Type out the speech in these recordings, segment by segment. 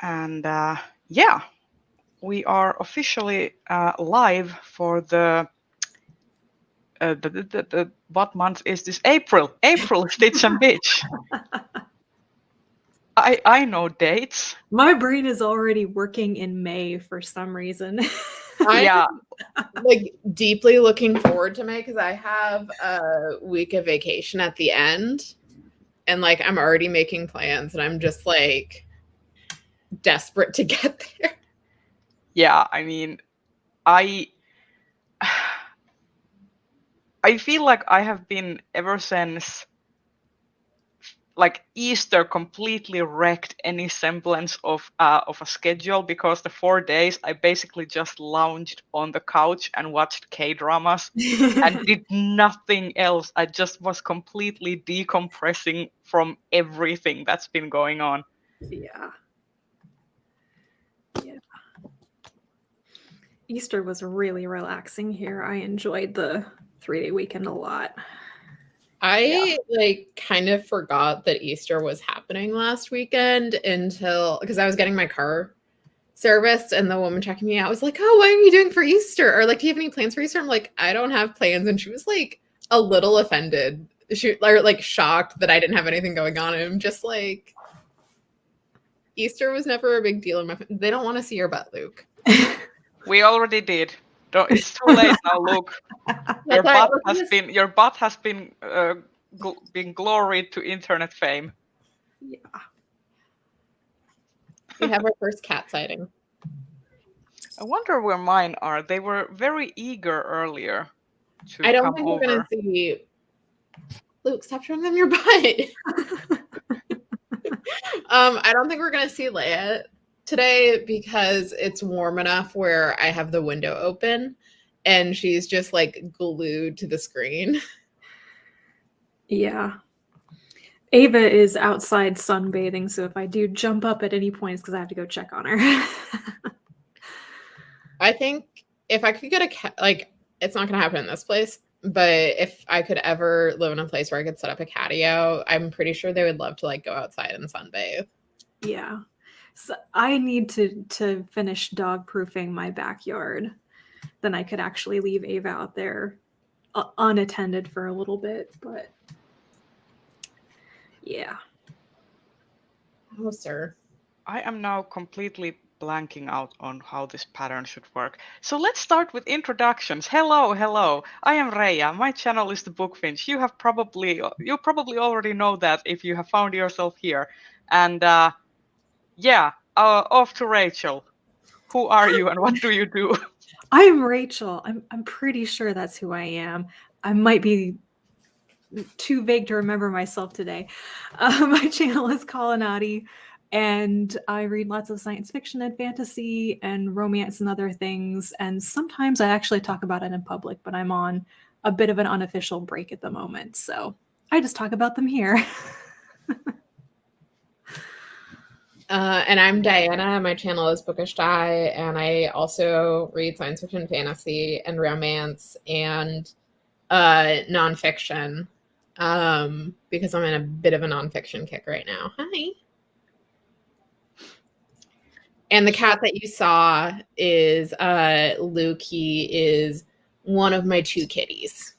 And yeah, we are officially live for the what month is this? April. April Stitch and Bitch. I know dates. My brain is already working in May for some reason. Yeah. I'm like deeply looking forward to May because I have a week of vacation at the end, and like I'm already making plans, and I'm just like desperate to get there. Yeah, I mean, I feel like I have been ever since like Easter completely wrecked any semblance of a schedule, because the 4 days I basically just lounged on the couch and watched K-dramas and did nothing else. I just was completely decompressing from everything that's been going on. Yeah. Easter was really relaxing here. I enjoyed the 3-day weekend a lot. I like kind of forgot that Easter was happening last weekend until because I was getting my car serviced and the woman checking me out was like, "Oh, what are you doing for Easter?" Or like, "Do you have any plans for Easter?" I'm like, "I don't have plans." And she was like a little offended. She like shocked that I didn't have anything going on. And I'm just like, Easter was never a big deal in they don't want to see your butt, Luke. We already did. It's too late now, Luke. Your butt has been gloried to internet fame. Yeah. We have our first cat sighting. I wonder where mine are. They were very eager earlier to I don't come think over. we're gonna see. Luke, stop showing them your butt. I don't think we're gonna see Leia today because it's warm enough where I have the window open and she's just like glued to the screen. Yeah. Ava is outside sunbathing, so if I do jump up at any point, it's because I have to go check on her. I think if I could get a cat, like it's not gonna happen in this place, but if I could ever live in a place where I could set up a catio, I'm pretty sure they would love to like go outside and sunbathe. Yeah. So I need to finish dog proofing my backyard. Then I could actually leave Ava out there unattended for a little bit, but yeah. Oh, sir. I am now completely blanking out on how this pattern should work. So let's start with introductions. Hello. I am Reija. My channel is the Book Finch. You probably already know that if you have found yourself here. And off to Rachel. Who are you and what do you do? I'm Rachel. I'm pretty sure that's who I am. I might be too vague to remember myself today. My channel is Colonati, and I read lots of science fiction and fantasy and romance and other things. And sometimes I actually talk about it in public, but I'm on a bit of an unofficial break at the moment. So I just talk about them here. And I'm Diana. My channel is Bookish Di, and I also read science fiction, fantasy, and romance, and nonfiction. Because I'm in a bit of a nonfiction kick right now. Hi. And the cat that you saw is Luke. He is one of my 2 kitties.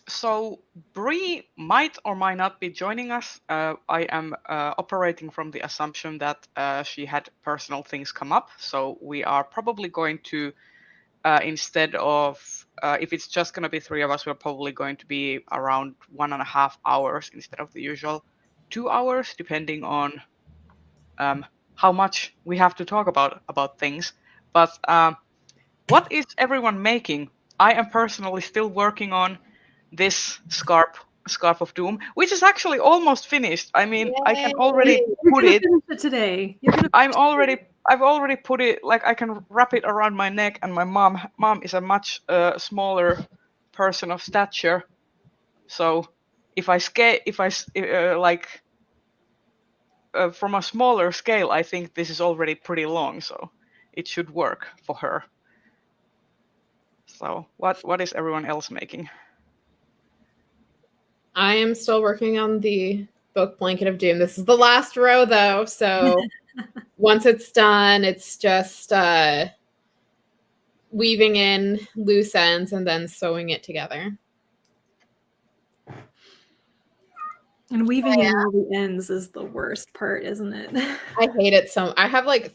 So Bree might or might not be joining us. I am operating from the assumption that she had personal things come up. So we are probably going to, instead of, if it's just going to be 3 of us, we're probably going to be around 1.5 hours instead of the usual 2 hours, depending on how much we have to talk about things. But what is everyone making? I am personally still working on this scarf of doom, which is actually almost finished. I mean, Yay. I can already put it today. I've already put it, like I can wrap it around my neck, and my mom is a much smaller person of stature, so if I from a smaller scale, I think this is already pretty long, so it should work for her. So what is everyone else making? I am still working on the book Blanket of Doom. This is the last row though, so once it's done, it's just weaving in loose ends and then sewing it together. And weaving in all the ends is the worst part, isn't it? I hate it so. I have like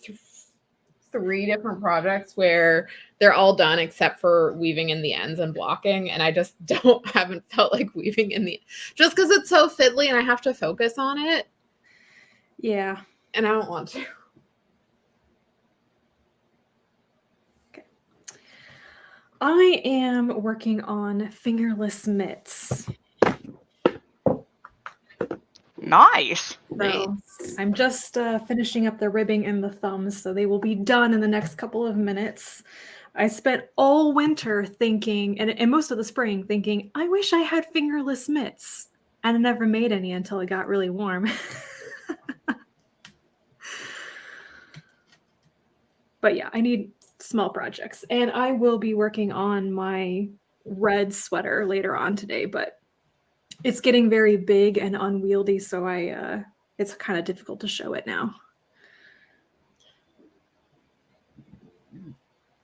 3 different projects where they're all done except for weaving in the ends and blocking, and I just haven't felt like weaving in the, just because it's so fiddly and I have to focus on it. Yeah. And I don't want to. Okay. I am working on fingerless mitts. Nice. So I'm just finishing up the ribbing and the thumbs, so they will be done in the next couple of minutes. I spent all winter thinking, and most of the spring thinking, I wish I had fingerless mitts. And I never made any until it got really warm. But yeah, I need small projects. And I will be working on my red sweater later on today, but it's getting very big and unwieldy, so it's kind of difficult to show it now.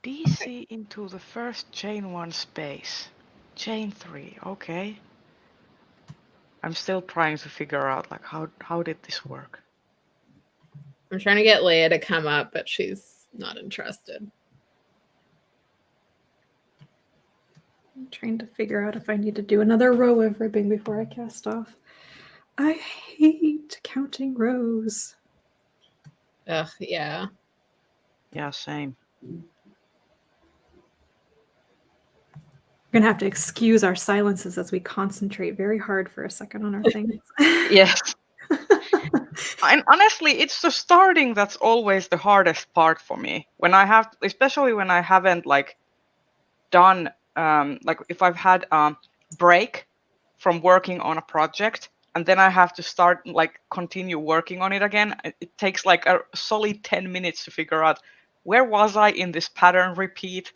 DC into the first chain 1 space. Chain 3, okay. I'm still trying to figure out like how did this work? I'm trying to get Leia to come up, but she's not interested. I'm trying to figure out if I need to do another row of ribbing before I cast off. I hate counting rows. Ugh, yeah. Yeah, same. We're gonna have to excuse our silences as we concentrate very hard for a second on our things. Yes. And honestly, it's the starting that's always the hardest part for me. When I have, especially when I haven't like done, like if I've had a break from working on a project and then I have to start like continue working on it again, it takes like a solid 10 minutes to figure out where was I in this pattern repeat,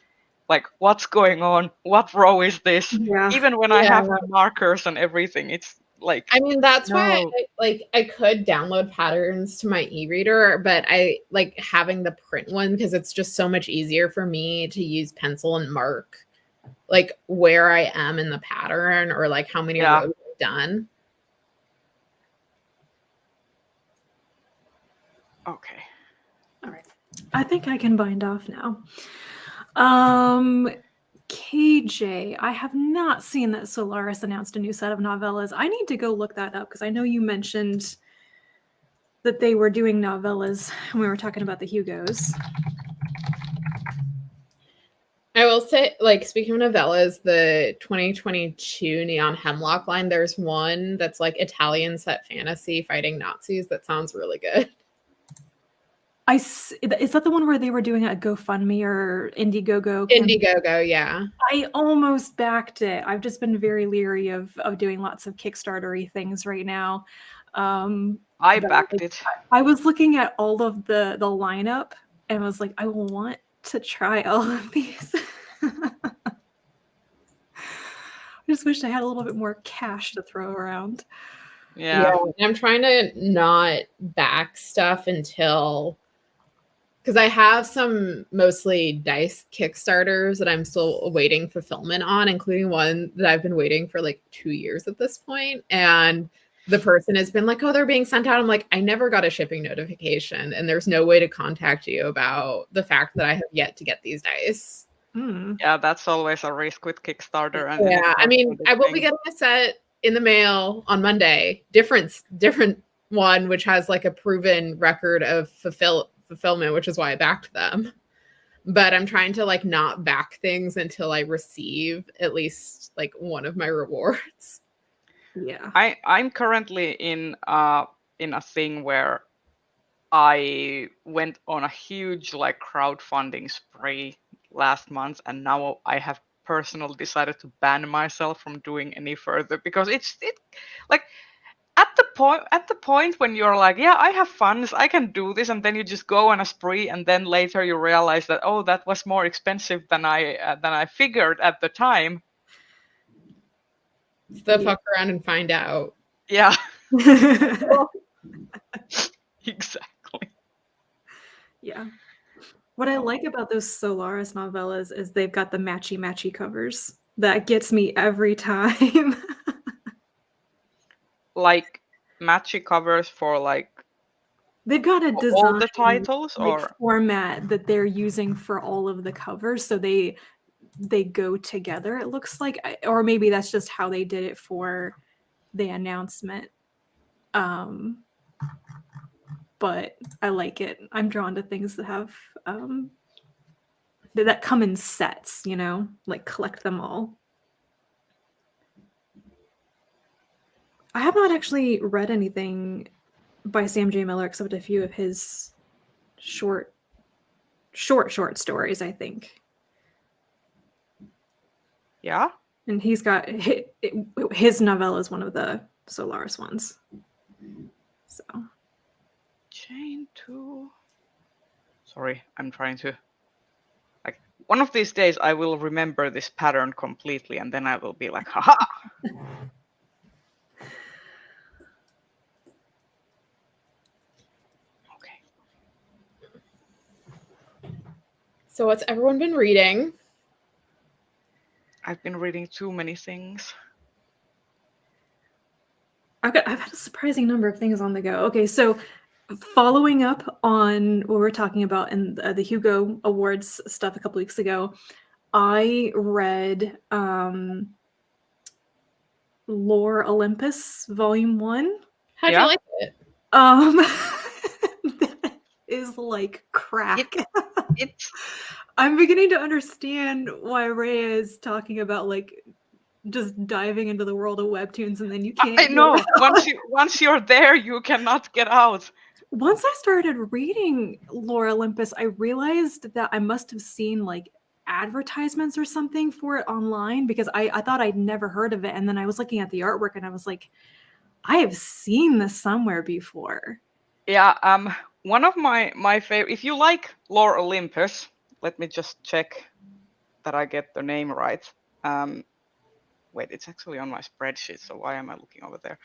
like what's going on, what row is this? Yeah. Even when I have the markers and everything, it's like, I mean, that's why I could download patterns to my e-reader, but I like having the print one because it's just so much easier for me to use pencil and mark like where I am in the pattern or like how many rows I've done. okay. All right. I think I can bind off now. KJ, I have not seen that Solaris announced a new set of novellas. I need to go look that up because I know you mentioned that they were doing novellas when we were talking about the Hugos. I will say, like, speaking of novellas, the 2022 Neon Hemlock line, there's one that's like Italian set fantasy fighting Nazis that sounds really good. Is that the one where they were doing a GoFundMe or Indiegogo? Indiegogo, yeah. I almost backed it. I've just been very leery of doing lots of Kickstarter-y things right now. I backed it. I was looking at all of the lineup and was like, I want to try all of these. I just wish I had a little bit more cash to throw around. Yeah. I'm trying to not back stuff until, because I have some mostly dice Kickstarters that I'm still awaiting fulfillment on, including one that I've been waiting for like 2 years at this point. And the person has been like, oh, they're being sent out. I'm like, I never got a shipping notification. And there's no way to contact you about the fact that I have yet to get these dice. Yeah, that's always a risk with Kickstarter. And yeah, I mean, I will be getting a set in the mail on Monday. Different one, which has like a proven record of fulfillment, which is why I backed them. But I'm trying to like not back things until I receive at least like one of my rewards. Yeah. I'm currently in a thing where I went on a huge like crowdfunding spree last month, and now I have personally decided to ban myself from doing any further because it like at the point when you're like, yeah, I have funds, I can do this, and then you just go on a spree, and then later you realize that, oh, that was more expensive than I figured at the time. Fuck around and find out. Yeah. Exactly. Yeah. What I like about those Solaris novellas is they've got the matchy covers. That gets me every time. Like matchy covers for like They've got a all design the titles, like or format that they're using for all of the covers, so they go together. It looks like, or maybe that's just how they did it for the announcement. But I like it. I'm drawn to things that have that come in sets, you know, like collect them all. I have not actually read anything by Sam J. Miller except a few of his short stories, I think. yeah. And he's got his novella is one of the Solaris ones. So Chain 2. Sorry, I'm trying to. Like, one of these days I will remember this pattern completely, and then I will be like, haha! Okay. So what's everyone been reading? I've been reading too many things. I've had a surprising number of things on the go. Okay, so following up on what we were talking about in the Hugo Awards stuff a couple weeks ago, I read Lore Olympus Volume 1. How'd you like it? That is like crack. It's I'm beginning to understand why Rhea is talking about like just diving into the world of webtoons and then you can't. I know. Once you're there, you cannot get out. Once I started reading Lore Olympus, I realized that I must have seen like advertisements or something for it online because I thought I'd never heard of it. And then I was looking at the artwork and I was like, I have seen this somewhere before. Yeah, one of my favorite. If you like Lore Olympus, let me just check that I get the name right. Wait, it's actually on my spreadsheet, so why am I looking over there?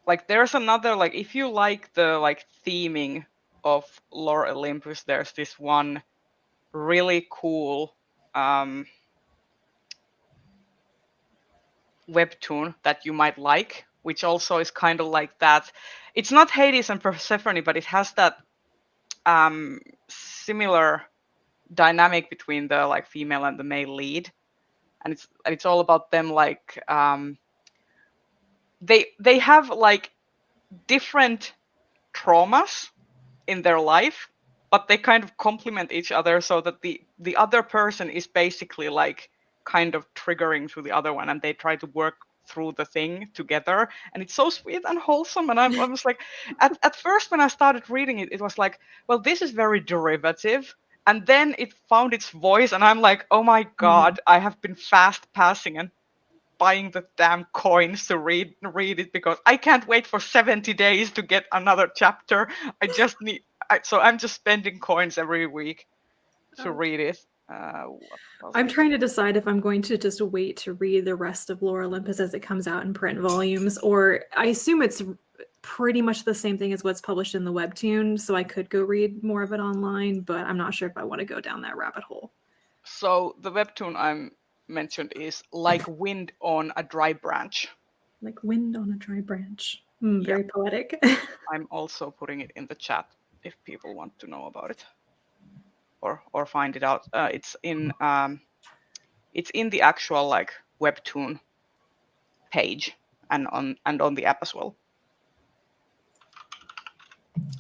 Like there's another, like if you like the like theming of Lore Olympus, there's this one really cool webtoon that you might like, which also is kind of like that. It's not Hades and Persephone, but it has that similar dynamic between the like female and the male lead, and it's all about them like they have like different traumas in their life, but they kind of complement each other so that the other person is basically like kind of triggering to the other one, and they try to work through the thing together, and it's so sweet and wholesome. And I was like, at first when I started reading it, it was like, well, this is very derivative, and then it found its voice, and I'm like, oh my god, I have been fast passing and buying the damn coins to read it because I can't wait for 70 days to get another chapter. I just need so I'm just spending coins every week to read it. I'm trying to decide if I'm going to just wait to read the rest of Lore Olympus as it comes out in print volumes, or I assume it's pretty much the same thing as what's published in the webtoon, so I could go read more of it online, but I'm not sure if I want to go down that rabbit hole. So the webtoon I'm mentioned is Like Wind on a Dry Branch. Like wind on a dry branch. Very poetic. I'm also putting it in the chat if people want to know about it or find it out. It's in the actual like webtoon page and on the app as well.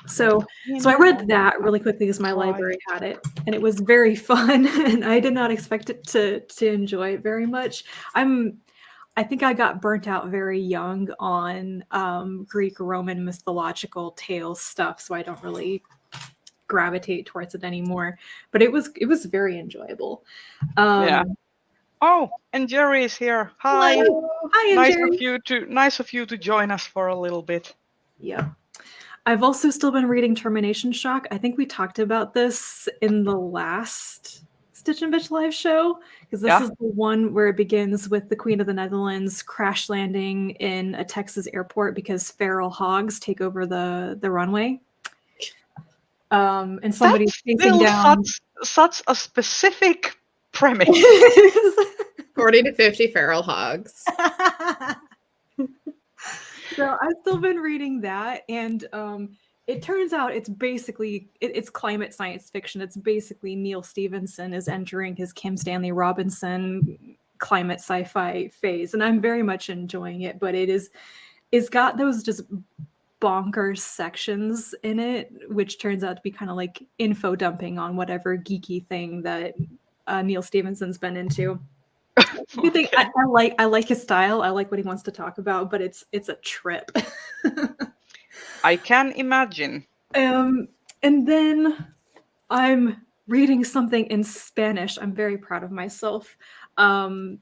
So I read that really quickly because my library had it, and it was very fun, and I did not expect it to enjoy it very much. I think I got burnt out very young on Greek Roman mythological tales stuff, so I don't really gravitate towards it anymore. But it was very enjoyable. Yeah. Oh, and Jerry is here. Hi. Hello. Hi, nice Jerry. Nice of you to join us for a little bit. Yeah. I've also still been reading Termination Shock. I think we talked about this in the last Stitch and Bitch live show, because this is the one where it begins with the Queen of the Netherlands crash landing in a Texas airport because feral hogs take over the runway. And somebody's chasing down such a specific premise. 40 to 50 feral hogs. So I've still been reading that, and it turns out it's basically it's climate science fiction. It's basically Neil Stephenson is entering his Kim Stanley Robinson climate sci-fi phase, and I'm very much enjoying it. But it's got those just bonkers sections in it, which turns out to be kind of like info dumping on whatever geeky thing that Neil Stephenson's been into. Good thing. I like his style. I like what he wants to talk about, but it's a trip. I can imagine. And then I'm reading something in Spanish. I'm very proud of myself.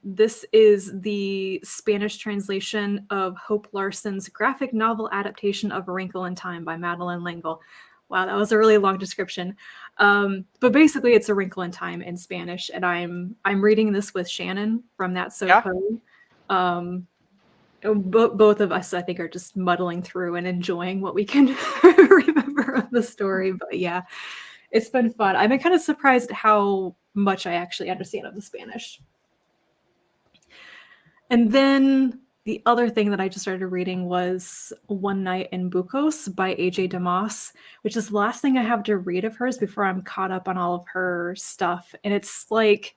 This is the Spanish translation of Hope Larson's graphic novel adaptation of A Wrinkle in Time by Madeleine L'Engle. Wow, that was a really long description. But basically, it's A Wrinkle in Time in Spanish, and I'm reading this with Shannon from That's So Poe. Both of us, I think, are just muddling through and enjoying what we can remember of the story. But yeah, it's been fun. I've been kind of surprised how much I actually understand of the Spanish. And then the other thing that I just started reading was One Night in Bucos by A.J. Damas, which is the last thing I have to read of hers before I'm caught up on all of her stuff. And it's like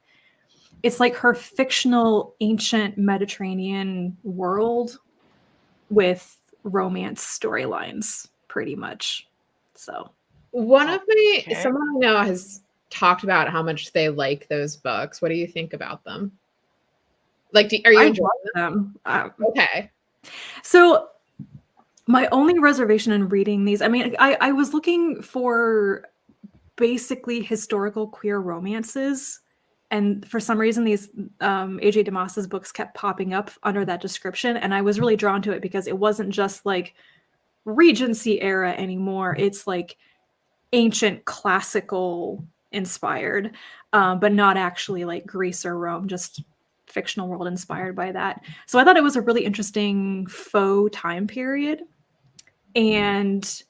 her fictional ancient Mediterranean world with romance storylines, pretty much. So someone I know has talked about how much they like those books. What do you think about them? Like, are you enjoying them? Okay. So my only reservation in reading these, I mean, I was looking for basically historical queer romances, and for some reason these A.J. Damas's books kept popping up under that description, and I was really drawn to it because it wasn't just like Regency era anymore. It's like ancient classical inspired, but not actually like Greece or Rome, just fictional world inspired by that. So I thought it was a really interesting faux time period and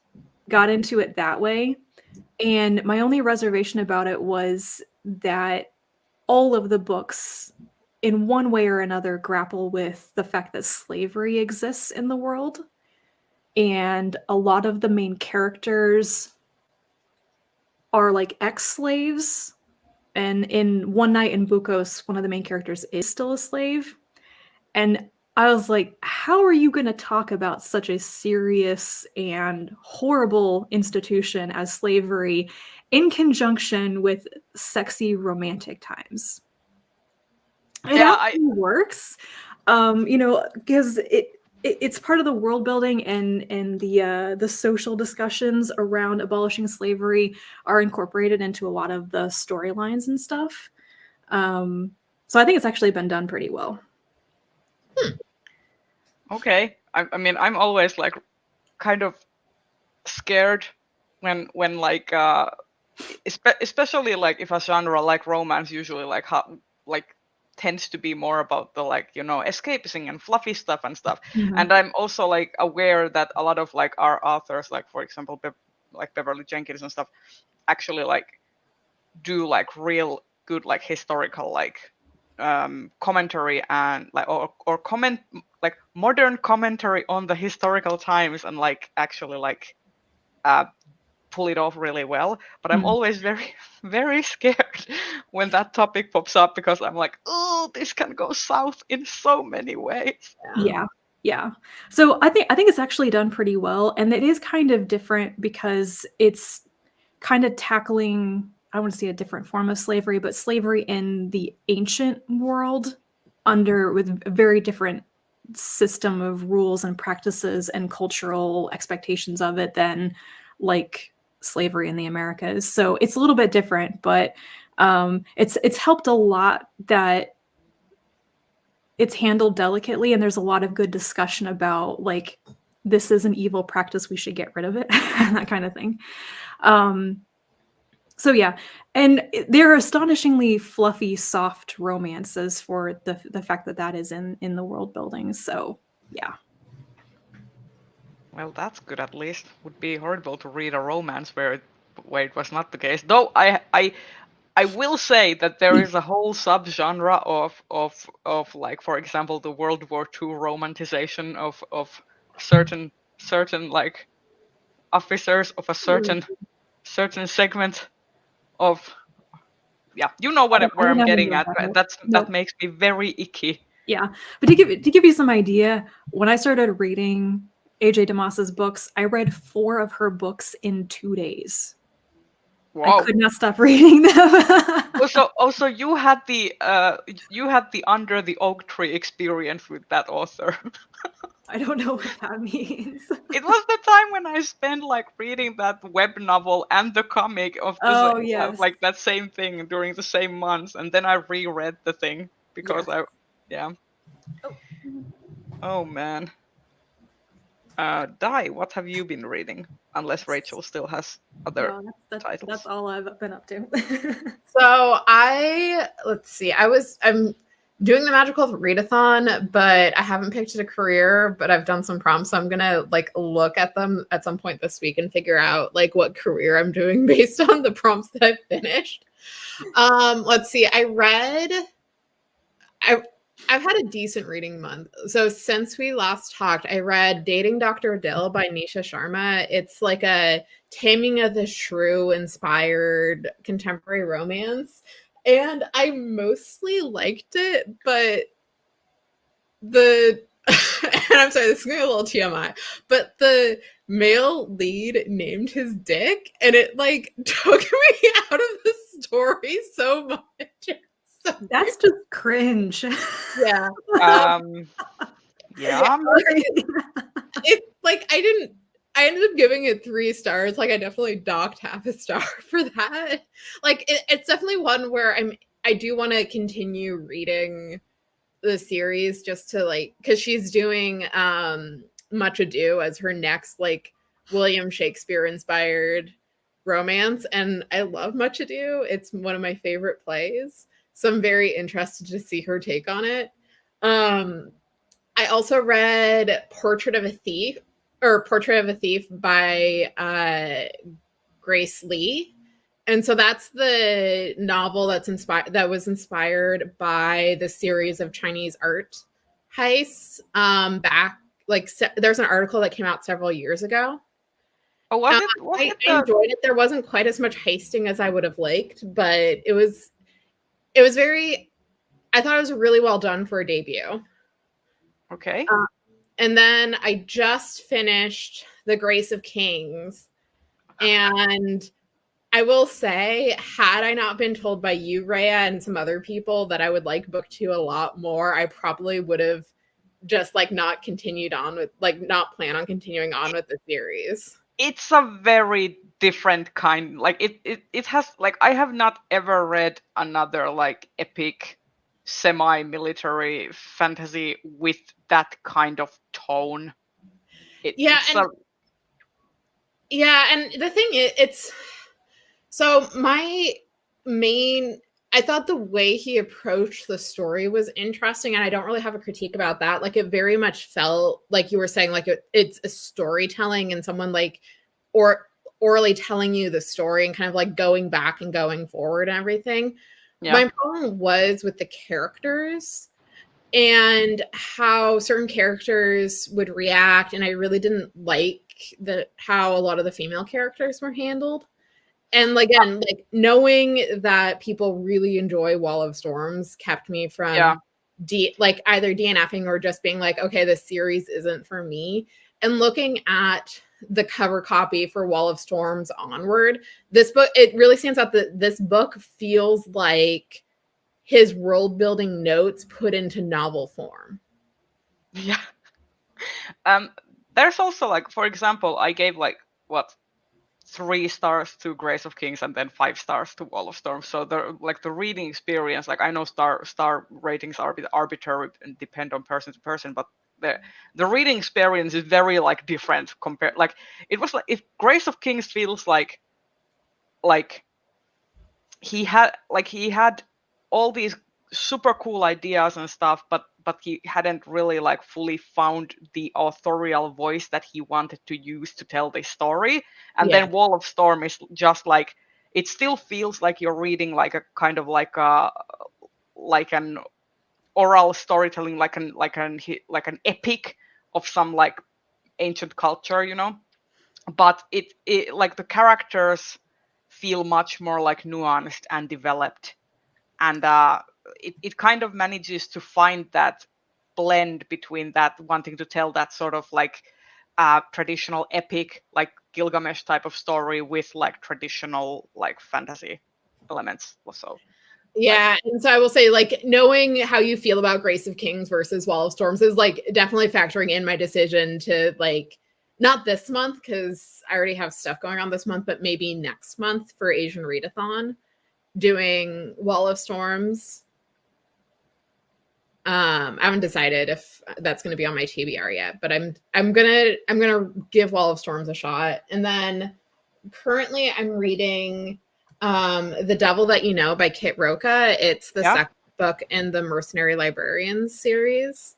got into it that way. And my only reservation about it was that all of the books in one way or another grapple with the fact that slavery exists in the world. And a lot of the main characters are like ex-slaves. And in One Night in Bucos, one of the main characters is still a slave. And I was like, how are you going to talk about such a serious and horrible institution as slavery in conjunction with sexy romantic times? It actually works, because it's part of the world building, and the social discussions around abolishing slavery are incorporated into a lot of the storylines and stuff. So I think it's actually been done pretty well. Okay. I mean, I'm always like kind of scared when like especially like if a genre like romance usually like tends to be more about the like, escapism and fluffy stuff and stuff. Mm-hmm. And I'm also like aware that a lot of like our authors, like for example like Beverly Jenkins and stuff, actually like do like real good like historical like commentary and like or comment like modern commentary on the historical times and like actually like pull it off really well. But I'm always very, very scared when that topic pops up because I'm like, oh, this can go south in so many ways. Yeah. So I think it's actually done pretty well, and it is kind of different because it's kind of tackling, I want to say, a different form of slavery, but slavery in the ancient world with a very different system of rules and practices and cultural expectations of it than like slavery in the Americas. So it's a little bit different, but it's helped a lot that it's handled delicately, and there's a lot of good discussion about like, this is an evil practice, we should get rid of it, that kind of thing. So yeah, and they're astonishingly fluffy, soft romances for the fact that that is in the world building. So yeah. Well, that's good at least. Would be horrible to read a romance where it was not the case. Though I will say that there is a whole subgenre of like, for example, the World War II romanticization of certain like officers of a certain segment of, yeah, you know I where would I'm never getting know at. about it. That Nope. makes me very icky. Yeah, but to give you some idea, when I started reading AJ DeMoss's books, I read 4 of her books in 2 days. I Whoa. could not stop reading them. Also, you had the under the oak tree experience with that author. I don't know what that means. It was the time when I spent like reading that web novel and the comic of Oh, yes. like that same thing during the same months, and then I reread the thing because Yes. yeah. Oh, Oh man. Dai, what have you been reading? Unless Rachel still has other no, that's titles. all I've been up to. So let's see, I'm doing the magical readathon, but I haven't picked a career, but I've done some prompts. So I'm gonna like look at them at some point this week and figure out like what career I'm doing based on the prompts that I've finished. Let's see. I've had a decent reading month. So since we last talked, I read Dating Dr. Dill by Nisha Sharma. It's like a Taming of the Shrew inspired contemporary romance. And I mostly liked it, but the and I'm sorry, this is gonna be a little TMI, but the male lead named his dick, and it like took me out of the story so much. So That's just cringe. yeah. Um, Yeah, yeah. it's like I ended up giving it 3 stars. Like I definitely docked half a star for that. Like it's definitely one where I do want to continue reading the series just to like because she's doing Much Ado as her next like William Shakespeare inspired romance, and I love Much Ado. It's one of my favorite plays, so I'm very interested to see her take on it. I also read Portrait of a Thief by Grace Lee. And so that's the novel that was inspired by the series of Chinese art heists. There's an article that came out several years ago. Oh, was I it the enjoyed it. There wasn't quite as much heisting as I would have liked, but it was very. I thought it was really well done for a debut. okay? And then I just finished The Grace of Kings. And I will say, had I not been told by you, Rhea, and some other people that I would like book 2 a lot more, I probably would have just like not plan on continuing on with the series. It's a very different kind. Like it has like I have not ever read another like epic semi-military fantasy with that kind of tone. Yeah, It's and the thing is, it's so my main. I thought the way he approached the story was interesting, and I don't really have a critique about that. Like, it very much felt like you were saying, like it's a storytelling and someone like or orally telling you the story and kind of like going back and going forward and everything. yeah. My problem was with the characters and how certain characters would react, and I really didn't like how a lot of the female characters were handled. And again, like knowing that people really enjoy Wall of Storms kept me Yeah. from either DNFing or just being like, okay, this series isn't for me. And looking at the cover copy for Wall of Storms onward, this book, it really stands out that this book feels like his world building notes put into novel form. Yeah. There's also like, for example, I gave like what 3 stars to Grace of Kings and then 5 stars to Wall of Storms. So the reading experience, like I know star ratings are a bit arbitrary and depend on person to person, but the reading experience is very like different compared. Like it was like if Grace of Kings feels like he had all these super cool ideas and stuff, but he hadn't really like fully found the authorial voice that he wanted to use to tell this story. And Yeah. then Wall of Storm is just like, it still feels like you're reading like a kind of like an oral storytelling, like an epic of some like ancient culture, you know. But it like the characters feel much more like nuanced and developed, and it kind of manages to find that blend between that wanting to tell that sort of like traditional epic like Gilgamesh type of story with like traditional like fantasy elements also. Like, Yeah, and so I will say, like, knowing how you feel about Grace of Kings versus Wall of Storms is like definitely factoring in my decision to like not this month because I already have stuff going on this month, but maybe next month for Asian Readathon doing Wall of Storms. I haven't decided if that's going to be on my TBR yet, but I'm gonna give Wall of Storms a shot. And then currently I'm reading The Devil That You Know by Kit Roca. It's the yeah, second book in the Mercenary Librarians series.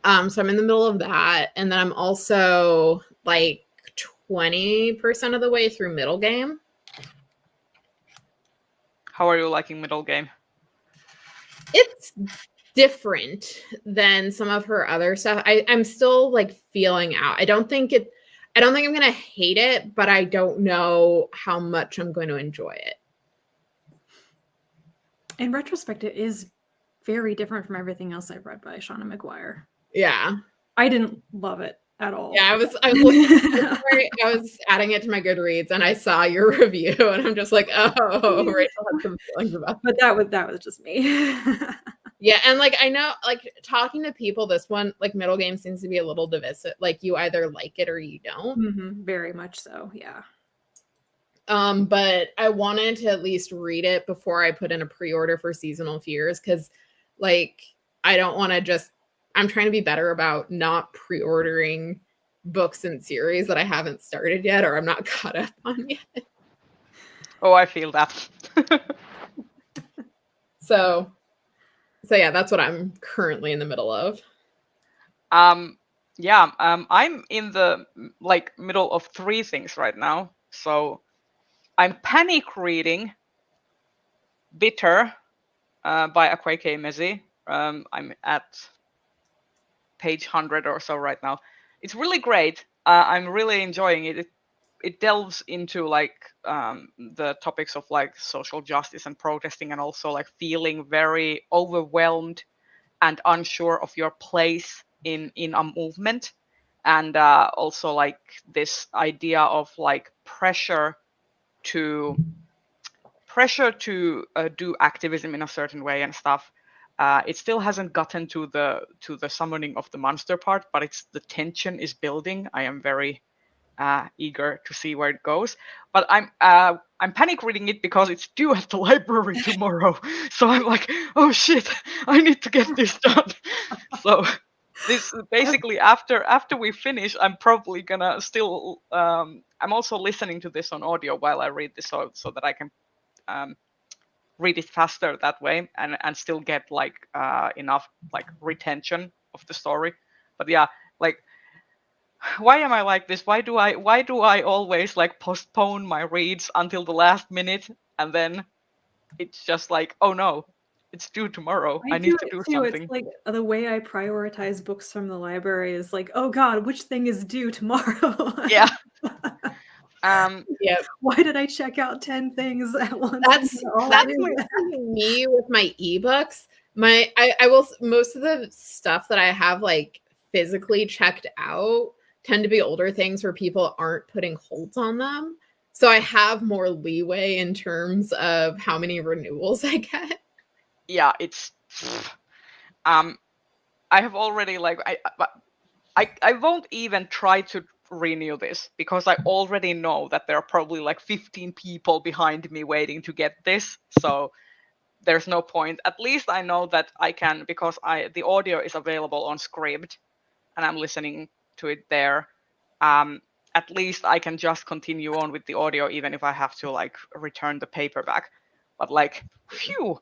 So I'm in the middle of that, and then I'm also like 20% of the way through Middle Game. how are you liking Middle Game? It's different than some of her other stuff. I'm still like feeling out. I don't think I'm gonna hate it, but I don't know how much I'm going to enjoy it. In retrospect, it is very different from everything else I've read by Shauna McGuire. Yeah. I didn't love it at all. Yeah, I was looking I was adding it to my Goodreads and I saw your review and I'm just like, oh, Rachel had some feelings about it. But that was just me. Yeah, and like I know like talking to people, this one, like Middle Game seems to be a little divisive. Like you either like it or you don't. Very much so, yeah. But I wanted to at least read it before I put in a pre-order for Seasonal Fears because like I don't want to just I'm trying to be better about not pre-ordering books and series that I haven't started yet or I'm not caught up on yet. Oh, I feel that. So yeah, that's what I'm currently in the middle of. Yeah, I'm in the like middle of three things right now. So I'm panic reading Bitter by Akwaeke Emezi. I'm at page 100 or so right now. It's really great. I'm really enjoying it. It delves into like the topics of like social justice and protesting, and also like feeling very overwhelmed and unsure of your place in a movement, and also like this idea of like to do activism in a certain way and stuff. It still hasn't gotten to the summoning of the monster part, but it's the tension is building. I am very eager to see where it goes. But I'm panic reading it because it's due at the library tomorrow. So I'm like, oh shit, I need to get this done. So this basically after we finish, I'm probably gonna still. I'm also listening to this on audio while I read this, so that I can read it faster that way and still get like enough like retention of the story. But yeah, like why am I like this? Why do I always like postpone my reads until the last minute, and then it's just like, oh no, it's due tomorrow. I need to do too. It's something. like the way I prioritize books from the library is like, oh God, which thing is due tomorrow? Yeah. Yeah. Why did I check out 10 things at once? That's me with my ebooks. I will most of the stuff that I have like physically checked out tend to be older things where people aren't putting holds on them. So I have more leeway in terms of how many renewals I get. Yeah, it's I have already like I won't even try to renew this because I already know that there are probably like 15 people behind me waiting to get this. So there's no point. At least I know that I can, because the audio is available on Scribd and I'm listening to it there. At least I can just continue on with the audio even if I have to like return the paperback. but like, phew.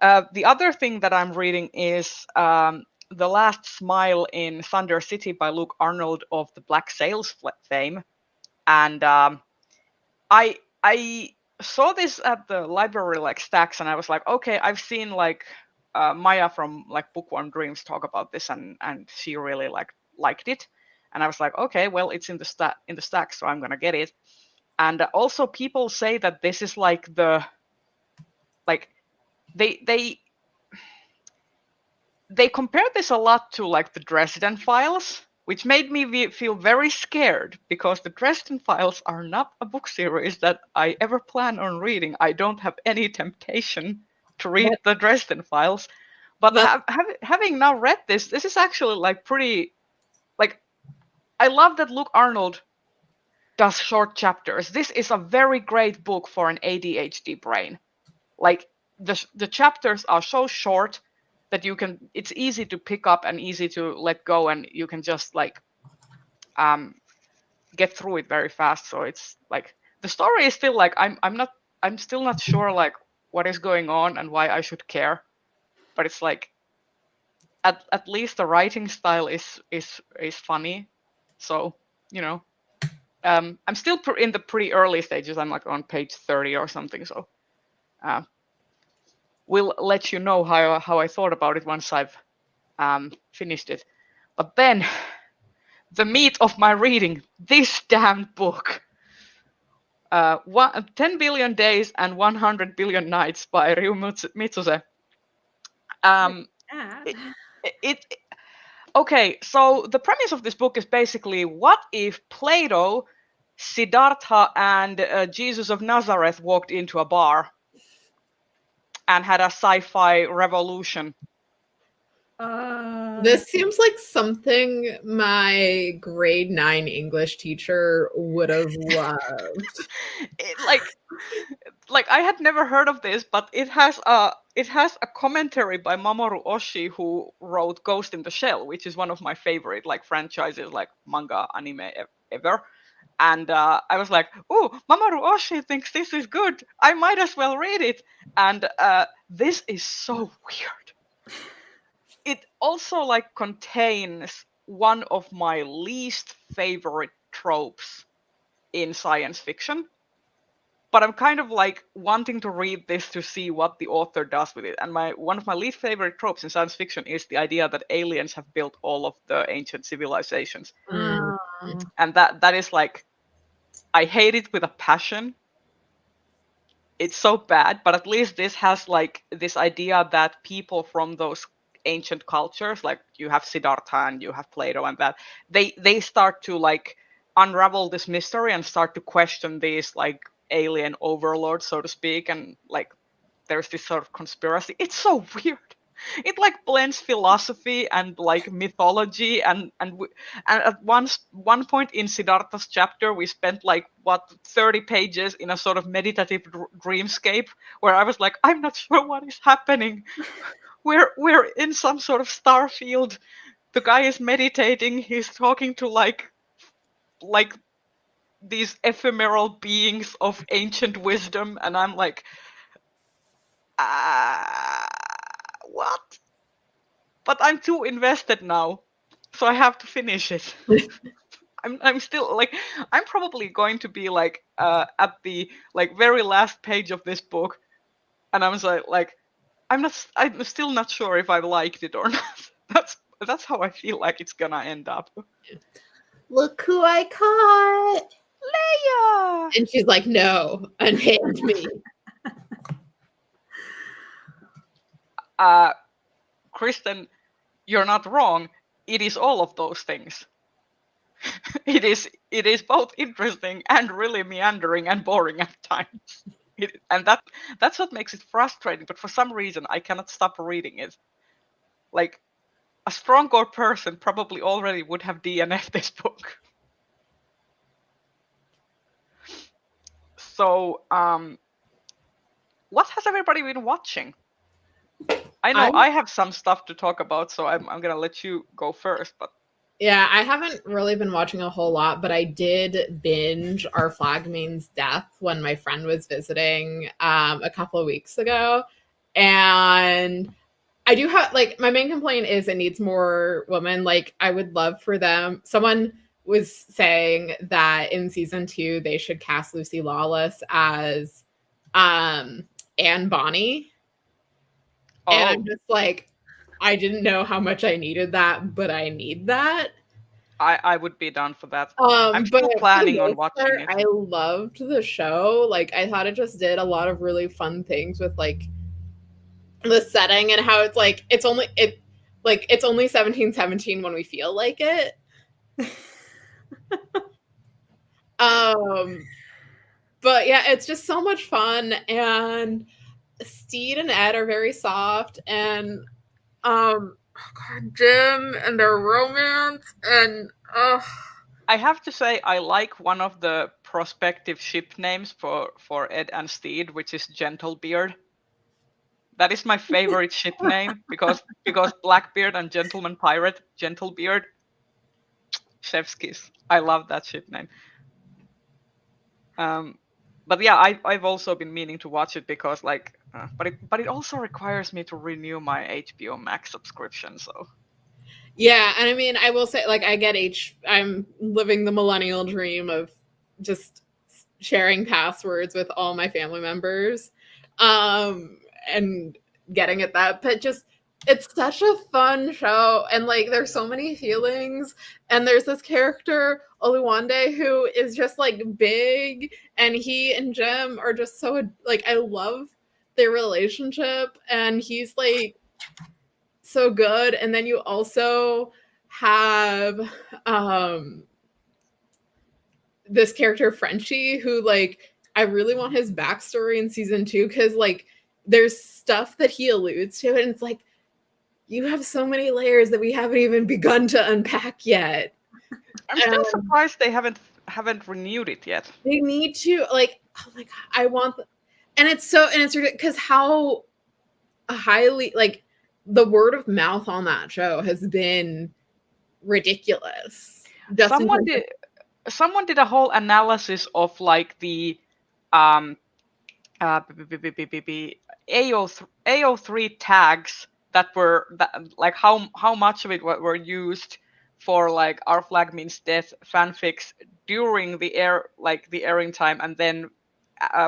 The other thing that I'm reading is The Last Smile in Thunder City by Luke Arnold of the Black Sails fame. And I saw this at the library like Stacks, and I was like, okay, I've seen like Maya from like Bookworm Dreams talk about this, and she really liked it, and I was like, okay, well, it's in the Stacks, so I'm gonna get it. And also, people say that this is like the like they compare this a lot to like the Dresden Files, which made me feel very scared because the Dresden Files are not a book series that I ever plan on reading. I don't have any temptation to read the Dresden Files, but having now read this is actually like pretty like I love that Luke Arnold does short chapters. This is a very great book for an ADHD brain. Like the chapters are so short that it's easy to pick up and easy to let go, and you can just like get through it very fast. So it's like the story is still like I'm still not sure like what is going on and why I should care, but it's like at least the writing style is funny. So I'm still in the pretty early stages. I'm like on page 30 or something, so we'll let you know how I thought about it once I've finished it. But then, the meat of my reading, this damn book. 10 Billion Days and 100 Billion Nights by Ryu Mitsuse. Okay, so the premise of this book is basically, what if Plato, Siddhartha, and Jesus of Nazareth walked into a bar and had a sci-fi revolution? This seems like something my grade 9 English teacher would have loved. Like I had never heard of this, but it has a commentary by Mamoru Oshii, who wrote Ghost in the Shell, which is one of my favorite like franchises, like manga anime ever. And I was like, "Oh, Mamoru Oshii thinks this is good. I might as well read it." And this is so weird. It also like contains one of my least favorite tropes in science fiction, but I'm kind of like wanting to read this to see what the author does with it. And one of my least favorite tropes in science fiction is the idea that aliens have built all of the ancient civilizations. And that is like, I hate it with a passion. It's so bad, but at least this has like this idea that people from those ancient cultures, like you have Siddhartha and you have Plato, and that they start to like unravel this mystery and start to question these like alien overlords, so to speak, and like there's this sort of conspiracy. It's so weird. It like blends philosophy and like mythology, and at one point in Siddhartha's chapter we spent like 30 pages in a sort of meditative dreamscape where I was like, I'm not sure what is happening. We're in some sort of star field. The guy is meditating. He's talking to like these ephemeral beings of ancient wisdom, and I'm like, what? But I'm too invested now, so I have to finish it. I'm still like, I'm probably going to be like at the like very last page of this book, and I was like I'm still not sure if I liked it or not. That's how I feel like it's gonna end up. Look who I caught! Leia! And she's like, no, unhand me. Kristen, you're not wrong. It is all of those things. It is both interesting and really meandering and boring at times. And that's what makes it frustrating, but for some reason I cannot stop reading it. Like, a stronger person probably already would have DNF'd this book. So, what has everybody been watching? I know I have some stuff to talk about, so I'm gonna let you go first, but Yeah, I haven't really been watching a whole lot, but I did binge Our Flag Means Death when my friend was visiting a couple of weeks ago. And I do have, like, my main complaint is it needs more women. Like, I would love for them. Someone was saying that in season 2, they should cast Lucy Lawless as Anne Bonny. And I'm just like, I didn't know how much I needed that, but I need that. I would be down for that. I'm But still for the planning on most watching part, it. I loved the show. Like, I thought it just did a lot of really fun things with like the setting and how it's like it's only 1717 when we feel like it. But yeah, it's just so much fun, and Steed and Ed are very soft, and oh God, Jim and their romance, and I have to say I like one of the prospective ship names for Ed and Steed, which is Gentlebeard. That is my favorite ship name because Blackbeard and Gentleman Pirate, Gentlebeard. Chef's kiss. I love that ship name. But yeah, I've also been meaning to watch it because like, but it also requires me to renew my HBO Max subscription. So yeah, and I mean, I will say, like, I'm living the millennial dream of just sharing passwords with all my family members, and getting at that. But just, it's such a fun show, and like, there's so many feelings, and there's this character Oluwande who is just like big, and he and Jim are just so like, I love their relationship, and he's like so good. And then you also have this character Frenchie who, like, I really want his backstory in season 2 because like there's stuff that he alludes to and it's like, you have so many layers that we haven't even begun to unpack yet. I'm still surprised they haven't renewed it yet. They need to, like, oh my God, I want and it's because how highly, like, the word of mouth on that show has been ridiculous. Someone did a whole analysis of like the um AO3 tags that were like how much of it were used for like Our Flag Means Death fanfics during the airing time, and then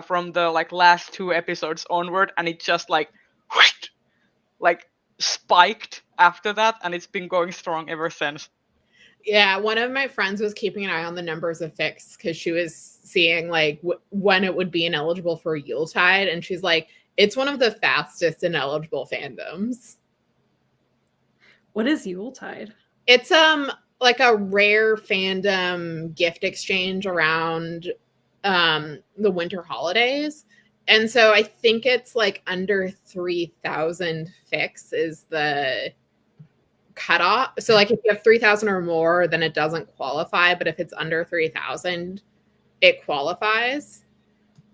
from the like last 2 episodes onward, and it just like like spiked after that, and it's been going strong ever since. Yeah, one of my friends was keeping an eye on the numbers of fics because she was seeing like when it would be ineligible for Yuletide, and she's like, it's one of the fastest ineligible fandoms. What is Yuletide? It's like a rare fandom gift exchange around the winter holidays. And so I think it's like under 3,000 fics is the cutoff. So like if you have 3,000 or more, then it doesn't qualify. But if it's under 3,000, it qualifies.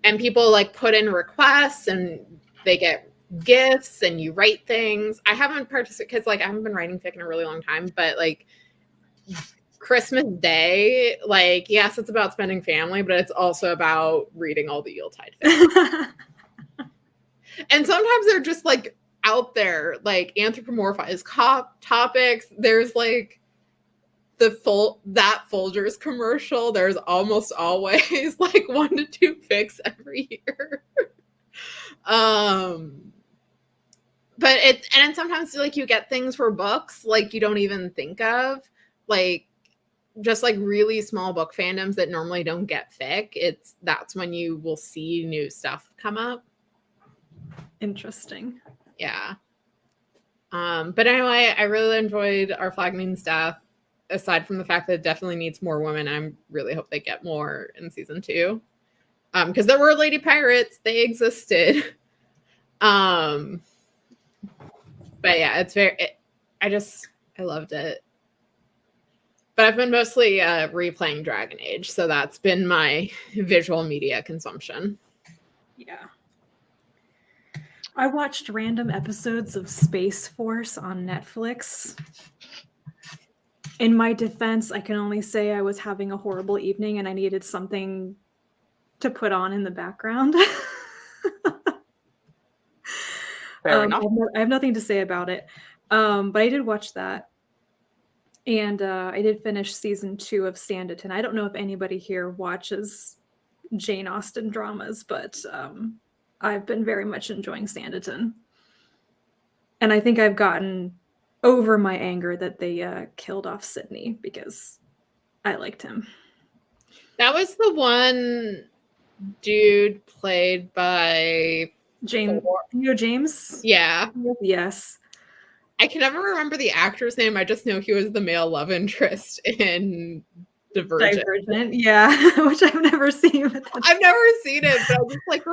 And people like put in requests and they get gifts and you write things. I haven't participated because like I haven't been writing fic in a really long time, but like Christmas Day, like, yes, it's about spending family, but it's also about reading all the Yuletide fic. And sometimes they're just like out there, like anthropomorphized topics. There's like that Folgers commercial. There's almost always like 1 to 2 fics every year. But and sometimes like you get things for books like you don't even think of, like just like really small book fandoms that normally don't get fic. That's when you will see new stuff come up. Interesting. Yeah. But anyway, I really enjoyed Our Flag Means Death. Aside from the fact that it definitely needs more women, I really hope they get more in season 2. Because there were lady pirates, they existed. But yeah, I loved it. But I've been mostly replaying Dragon Age, so that's been my visual media consumption. Yeah. I watched random episodes of Space Force on Netflix. In my defense, I can only say I was having a horrible evening and I needed something to put on in the background. Fair enough. I have nothing to say about it. But I did watch that. And I did finish season 2 of Sanditon. I don't know if anybody here watches Jane Austen dramas, but I've been very much enjoying Sanditon. And I think I've gotten over my anger that they killed off Sydney because I liked him. That was the one dude played by Theo James? Yeah. Yes. I can never remember the actor's name. I just know he was the male love interest in Divergent. Yeah, which I've never seen. I've never seen it, but I just like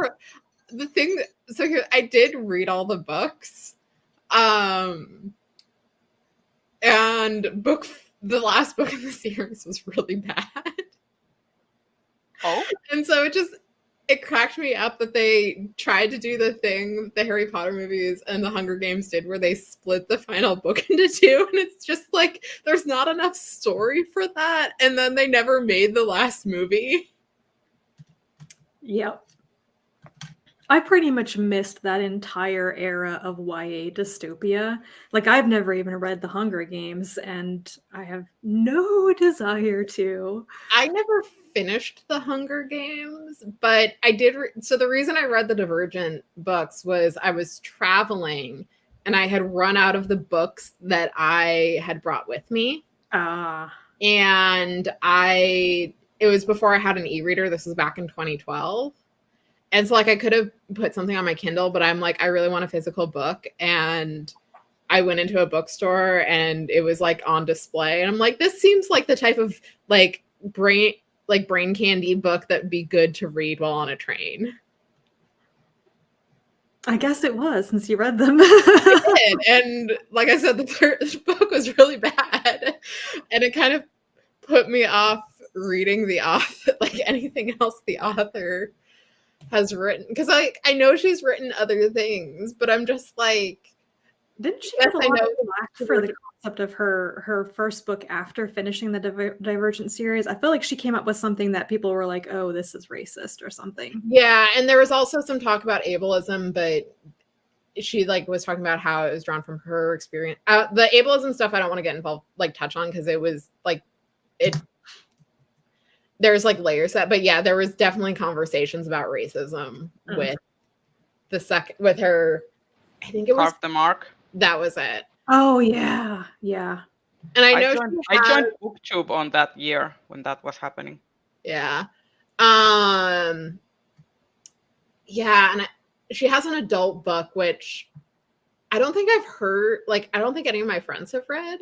the thing. So here, I did read all the books, and the last book in the series was really bad. Oh, and so it cracked me up that they tried to do the thing the Harry Potter movies and the Hunger Games did where they split the final book into 2, and it's just like there's not enough story for that, and then they never made the last movie. Yep. I pretty much missed that entire era of YA dystopia. Like, I've never even read The Hunger Games, and I have no desire to. I never finished The Hunger Games, but I did. So the reason I read the Divergent books was I was traveling, and I had run out of the books that I had brought with me. And it was before I had an e-reader. This was back in 2012. And so like I could have put something on my Kindle, but I'm like, I really want a physical book. And I went into a bookstore and it was like on display. And I'm like, this seems like the type of like brain candy book that would be good to read while on a train. I guess it was, since you read them. I did. And like I said, the first book was really bad. And it kind of put me off reading the author, like anything else the author has written, because I know she's written other things, but I'm just like, didn't she get a lot of flack for the concept of her first book after finishing the Divergent series? I feel like she came up with something that people were like, oh, this is racist or something. Yeah, and there was also some talk about ableism, but she like was talking about how it was drawn from her experience. The ableism stuff I don't want to get involved, like touch on, because it was like there's like layers that, but yeah, there was definitely conversations about racism with with her. I think it was Carve the Mark. That was it. Oh yeah, yeah. And I know I joined BookTube on that year when that was happening. Yeah. Yeah, and she has an adult book, which I don't think I've heard. Like, I don't think any of my friends have read.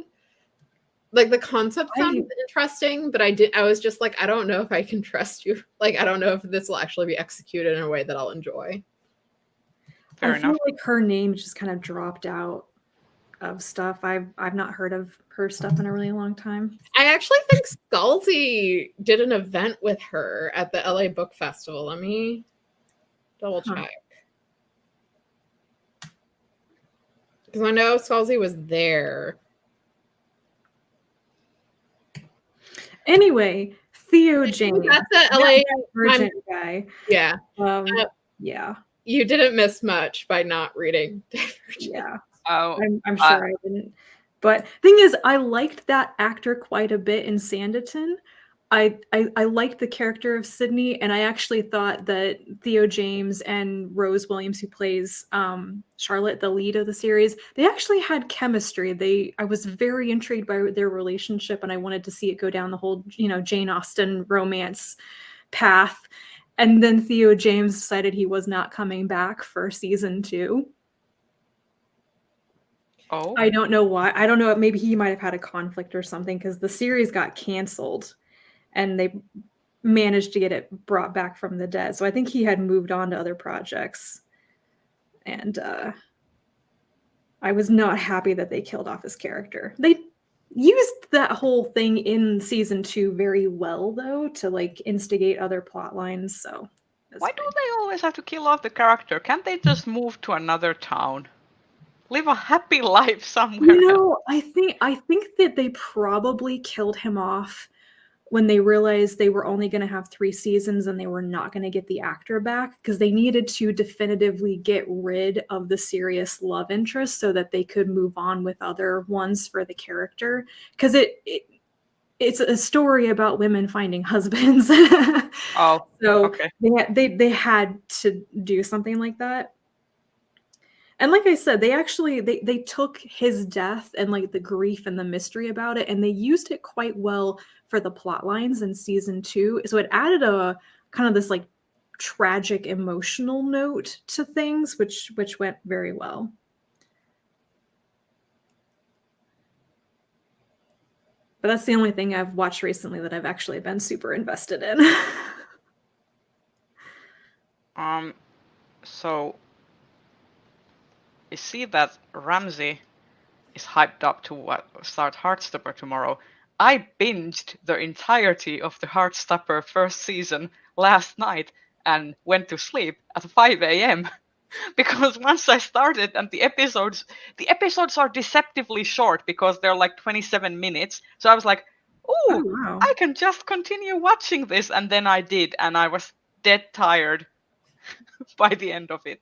Like, the concept sounds interesting, but I was just like, I don't know if I can trust you. Like, I don't know if this will actually be executed in a way that I'll enjoy. Fair enough. I feel like her name just kind of dropped out of stuff. I've not heard of her stuff in a really long time. I actually think Scalzi did an event with her at the LA Book Festival. Let me double check. Because I know Scalzi was there. Anyway, Theo James. That's the LA Virgin guy. Yeah. Yeah. You didn't miss much by not reading Divergent. Yeah. Oh, I'm sure I didn't. But thing is, I liked that actor quite a bit in Sanditon. I liked the character of Sydney, and I actually thought that Theo James and Rose Williams, who plays Charlotte, the lead of the series, they actually had chemistry. I was very intrigued by their relationship, and I wanted to see it go down the whole, Jane Austen romance path. And then Theo James decided he was not coming back for season 2. Oh. I don't know why. I don't know. Maybe he might have had a conflict or something, because the series got canceled and they managed to get it brought back from the dead. So I think he had moved on to other projects. And I was not happy that they killed off his character. They used that whole thing in season 2 very well, though, to like instigate other plot lines. So why do they always have to kill off the character? Can't they just move to another town? live a happy life somewhere You else. know, I think that they probably killed him off when they realized they were only going to have 3 seasons and they were not going to get the actor back because they needed to definitively get rid of the serious love interest so that they could move on with other ones for the character, because it's a story about women finding husbands. Oh, So okay. they had to do something like that. And like I said, they took his death and like the grief and the mystery about it, and they used it quite well for the plot lines in season 2. So it added a kind of this like tragic emotional note to things, which went very well. But that's the only thing I've watched recently that I've actually been super invested in. So you see that Ramsey is hyped up to start Heartstopper tomorrow. I binged the entirety of the Heartstopper first season last night and went to sleep at 5 a.m. because once I started and the episodes are deceptively short because they're like 27 minutes. So I was like, Oh "Ooh, wow. I can just continue watching this." And then I did, and I was dead tired by the end of it.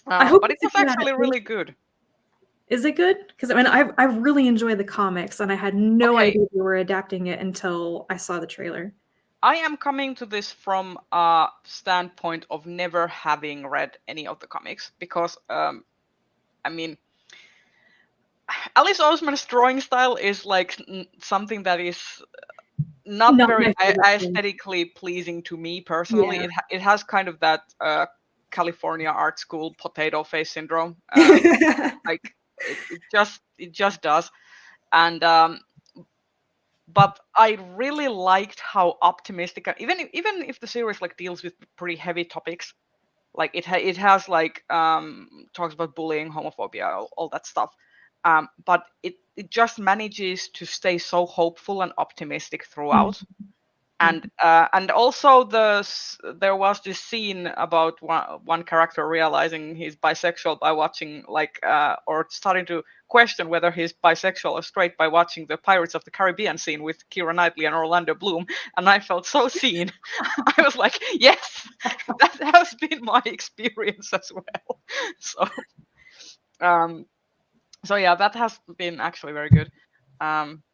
I hope But it it's a was good actually really adaptation. good. Is it good? Because I mean, I really enjoy the comics, and I had no Okay, idea they were adapting it until I saw the trailer. I am coming to this from a standpoint of never having read any of the comics because, I mean, Alice Oseman's drawing style is like something that is not Not very my favorite thing. aesthetically pleasing to me personally. Yeah. It has kind of that California art school potato face syndrome. Like it just does. And but I really liked how optimistic, even if the series like deals with pretty heavy topics, like it has like talks about bullying, homophobia, all that stuff. But it just manages to stay so hopeful and optimistic throughout. And also there was this scene about one character realizing he's bisexual by watching like or starting to question whether he's bisexual or straight by watching the Pirates of the Caribbean scene with Keira Knightley and Orlando Bloom, and I felt so seen. I was like, yes, that has been my experience as well. So um so yeah, that has been actually very good.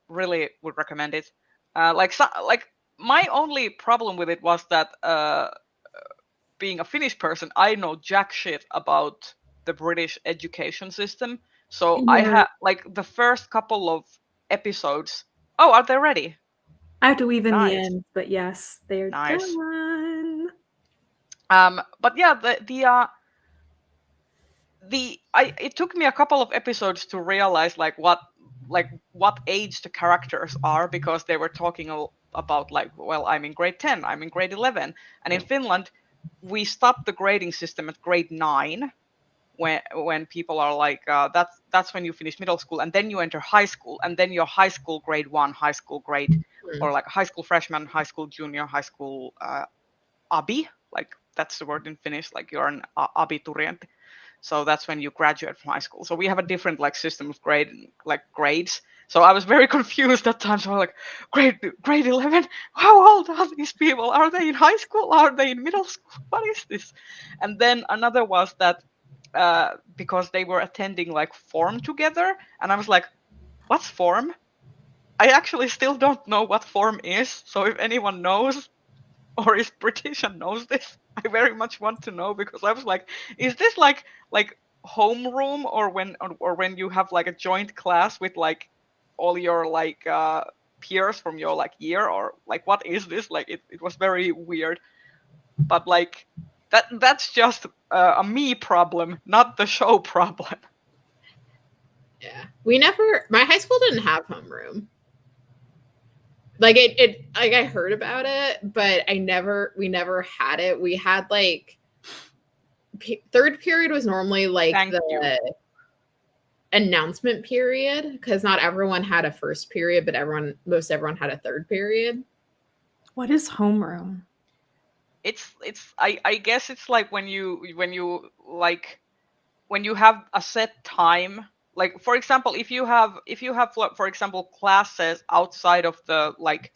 Really would recommend it. Like my only problem with it was that being a Finnish person, I know jack shit about the British education system. So I Yeah. had like the first couple of episodes. Oh, are they ready? I have to weave in the Nice, end, but yes, they're nice. done. But yeah, it took me a couple of episodes to realize what age the characters are, because they were talking about like, well, I'm in grade 10, I'm in grade 11, and in Finland we stopped the grading system at grade 9, when people are like that's when you finish middle school, and then you enter high school, and then your high school grade 1, high school grade, or like high school freshman, high school junior, high school abi, like that's the word in Finnish, like you're an abiturientti. So that's when you graduate from high school. So we have a different like system of grades. So I was very confused at times. So I was like, grade 11, how old are these people? Are they in high school, are they in middle school, what is this? And then another was that because they were attending like form together, and I was like, what's form? I actually still don't know what form is. So if anyone knows or is British and knows this, I very much want to know, because I was like, is this like homeroom, or when you have like a joint class with like all your like peers from your like year, or like what is this? Like it was very weird. But like that's just a me problem, not the show problem. Yeah. My high school didn't have homeroom. Like like I heard about it, but we never had it. We had like third period was normally like Thank you. the announcement period, because not everyone had a first period, but most everyone had a third period. What is homeroom? It's I guess it's like when you like when you have a set time, like for example, if you have for example classes outside of the like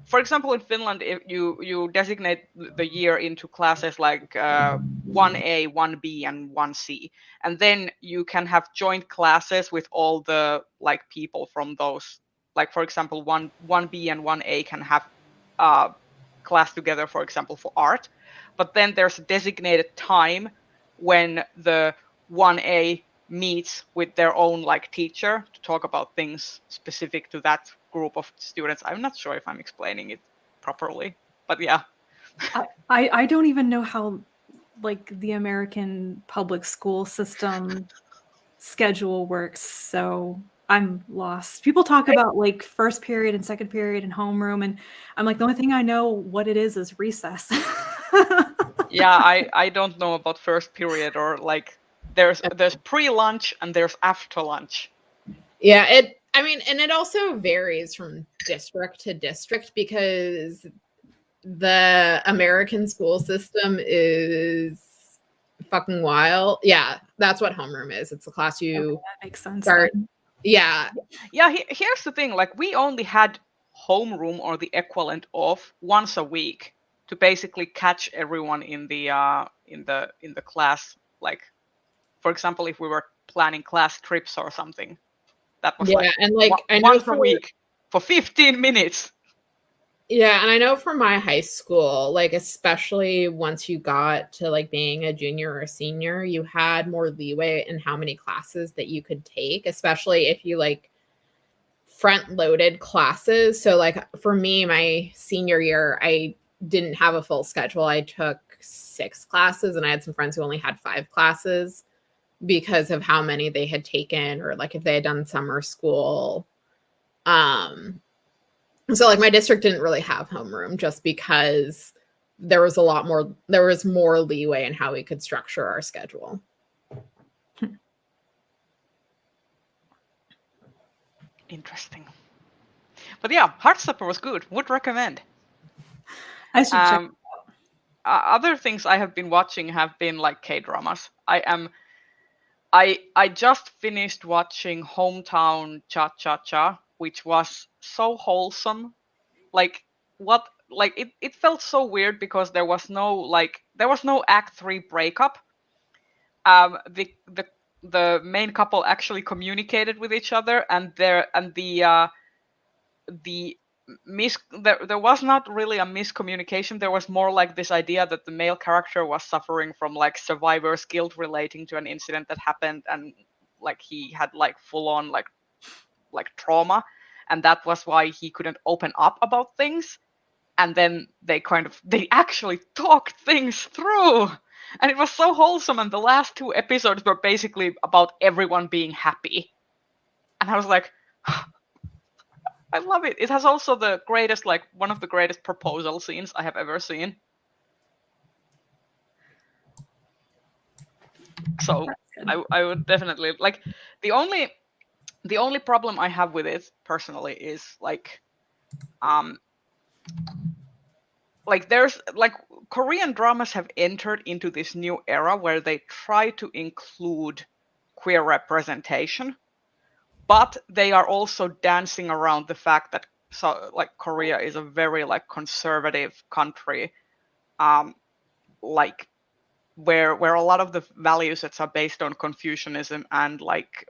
for example in Finland, if you designate the year into classes like 1A, 1B, and 1C, and then you can have joint classes with all the like people from those. Like for example, 1B and 1A can have class together, for example, for art, but then there's a designated time when the 1A meets with their own like teacher to talk about things specific to that group of students. I'm not sure if I'm explaining it properly, but yeah. I don't even know how like the American public school system schedule works, so I'm lost. People talk about like first period and second period and homeroom, and I'm like, the only thing I know what it is recess. Yeah, I don't know about first period, or like there's pre-lunch and there's after lunch. Yeah, I mean, and it also varies from district to district because the American school system is fucking wild. Yeah, that's what homeroom is. It's a class you that makes sense. start. Then. Yeah. Yeah, here's the thing. Like we only had homeroom or the equivalent of once a week to basically catch everyone in the class. Like, for example, if we were planning class trips or something, that was like and like I know once a week for 15 minutes. Yeah, and I know from my high school, like especially once you got to like being a junior or a senior, you had more leeway in how many classes that you could take, especially if you like front loaded classes. So like for me, my senior year, I didn't have a full schedule. I took 6 classes and I had some friends who only had 5 classes because of how many they had taken, or like if they had done summer school. So like my district didn't really have homeroom just because there was more leeway in how we could structure our schedule. Interesting. But yeah, Heartstopper was good. Would recommend. I should check it out. Other things I have been watching have been like K-dramas. I just finished watching Hometown Cha Cha Cha, which was so wholesome. Like it felt so weird because there was no act 3 breakup. The main couple actually communicated with each other, and there was not really a miscommunication. There was more like this idea that the male character was suffering from like survivor's guilt relating to an incident that happened, and like he had like full on like trauma, and that was why he couldn't open up about things. And then they actually talked things through, and it was so wholesome. And the last 2 episodes were basically about everyone being happy, and I was like, I love it. It has also the greatest, like one of the greatest proposal scenes I have ever seen. So I would definitely like the only problem I have with it personally is like there's like Korean dramas have entered into this new era where they try to include queer representation, but they are also dancing around the fact that Korea is a very like conservative country, like where a lot of the values that are based on Confucianism and like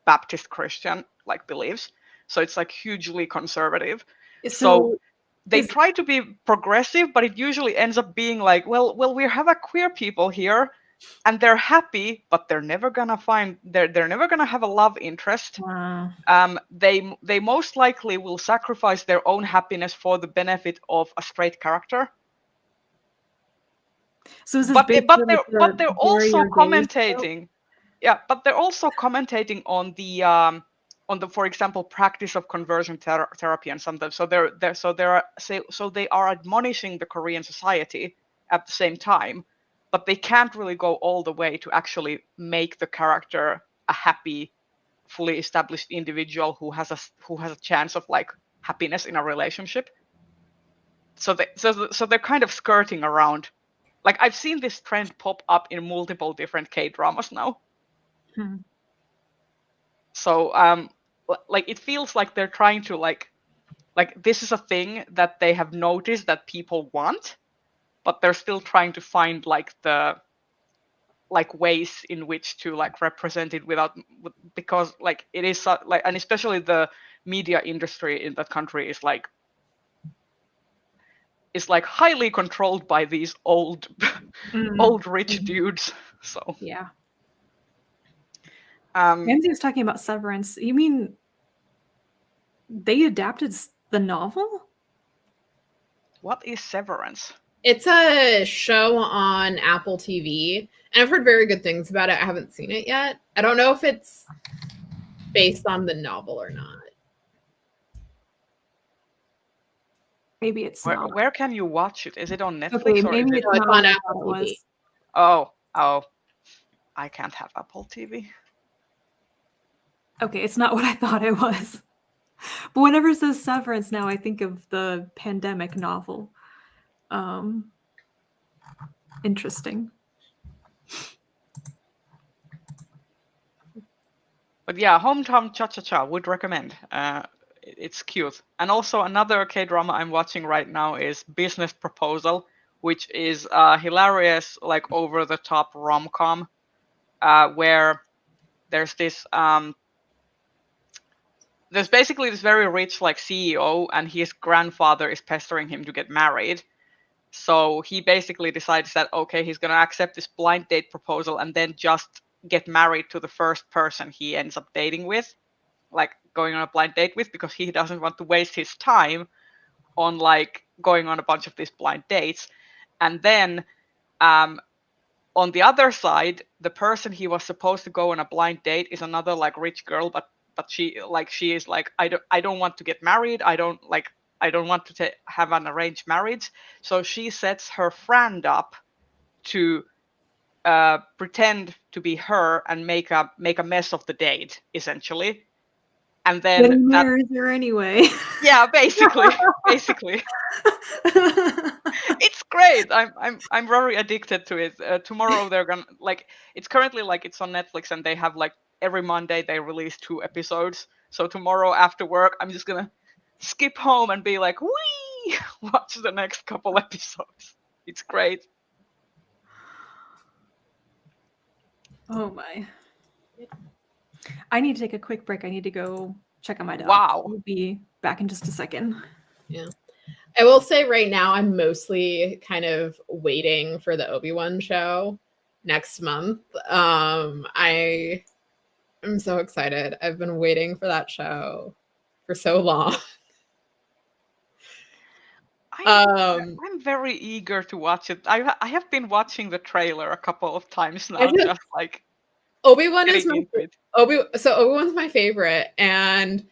Baptist Christian like beliefs. So it's like hugely conservative. So they try to be progressive, but it usually ends up being like, well, we have a queer people here, and they're happy, but they're never gonna have a love interest. They most likely will sacrifice their own happiness for the benefit of a straight character. So but they're also commentating. Yeah, but they're also commentating on the for example, practice of conversion therapy and something. So they are admonishing the Korean society at the same time, but they can't really go all the way to actually make the character a happy, fully established individual who has a chance of like happiness in a relationship. So they're kind of skirting around Like, I've seen this trend pop up in multiple different K-dramas now. So like it feels like they're trying to like this is a thing that they have noticed that people want, but they're still trying to find like the like ways in which to like represent it without, because like it is like, and especially the media industry in that country is like highly controlled by these old old rich dudes. So Yeah. Ramsey was talking about Severance. You mean they adapted the novel? What is Severance? It's a show on Apple TV, and I've heard very good things about it. I haven't seen it yet. I don't know if it's based on the novel or not. Maybe it's not. Where can you watch it? Is it on Netflix? Okay, or maybe is it's it... not on what I Apple thought it TV. was. Oh, I can't have Apple TV. Okay, it's not what I thought it was. But whenever it says Severance now, I think of the pandemic novel. Interesting. But yeah, Hometown Cha-Cha-Cha would recommend. It's cute. And also another K-drama I'm watching right now is Business Proposal, which is hilarious, like over-the-top rom-com, where there's this there's basically this very rich like CEO, and his grandfather is pestering him to get married. So he basically decides that okay, he's gonna accept this blind date proposal and then just get married to the first person he ends up dating with, like going on a blind date with, because he doesn't want to waste his time on like going on a bunch of these blind dates. And then on the other side, the person he was supposed to go on a blind date is another like rich girl, but she is like, I don't want to get married. I don't want to have an arranged marriage. So she sets her friend up to pretend to be her and make a mess of the date, essentially. And then Getting married her anyway. Yeah, basically. It's great. I'm very addicted to it. Tomorrow they're gonna like, it's currently like it's on Netflix, and they have like every Monday they release 2 episodes. So tomorrow after work I'm just gonna skip home and be like, wee, watch the next couple episodes. It's great. Oh my. I need to take a quick break. I need to go check on my dog. Wow. We'll be back in just a second. Yeah. I will say right now I'm mostly kind of waiting for the Obi-Wan show next month. I'm so excited. I've been waiting for that show for so long. I'm very eager to watch it. I have been watching the trailer a couple of times now, just like Obi-Wan is getting into it. Obi-Wan's my favorite, and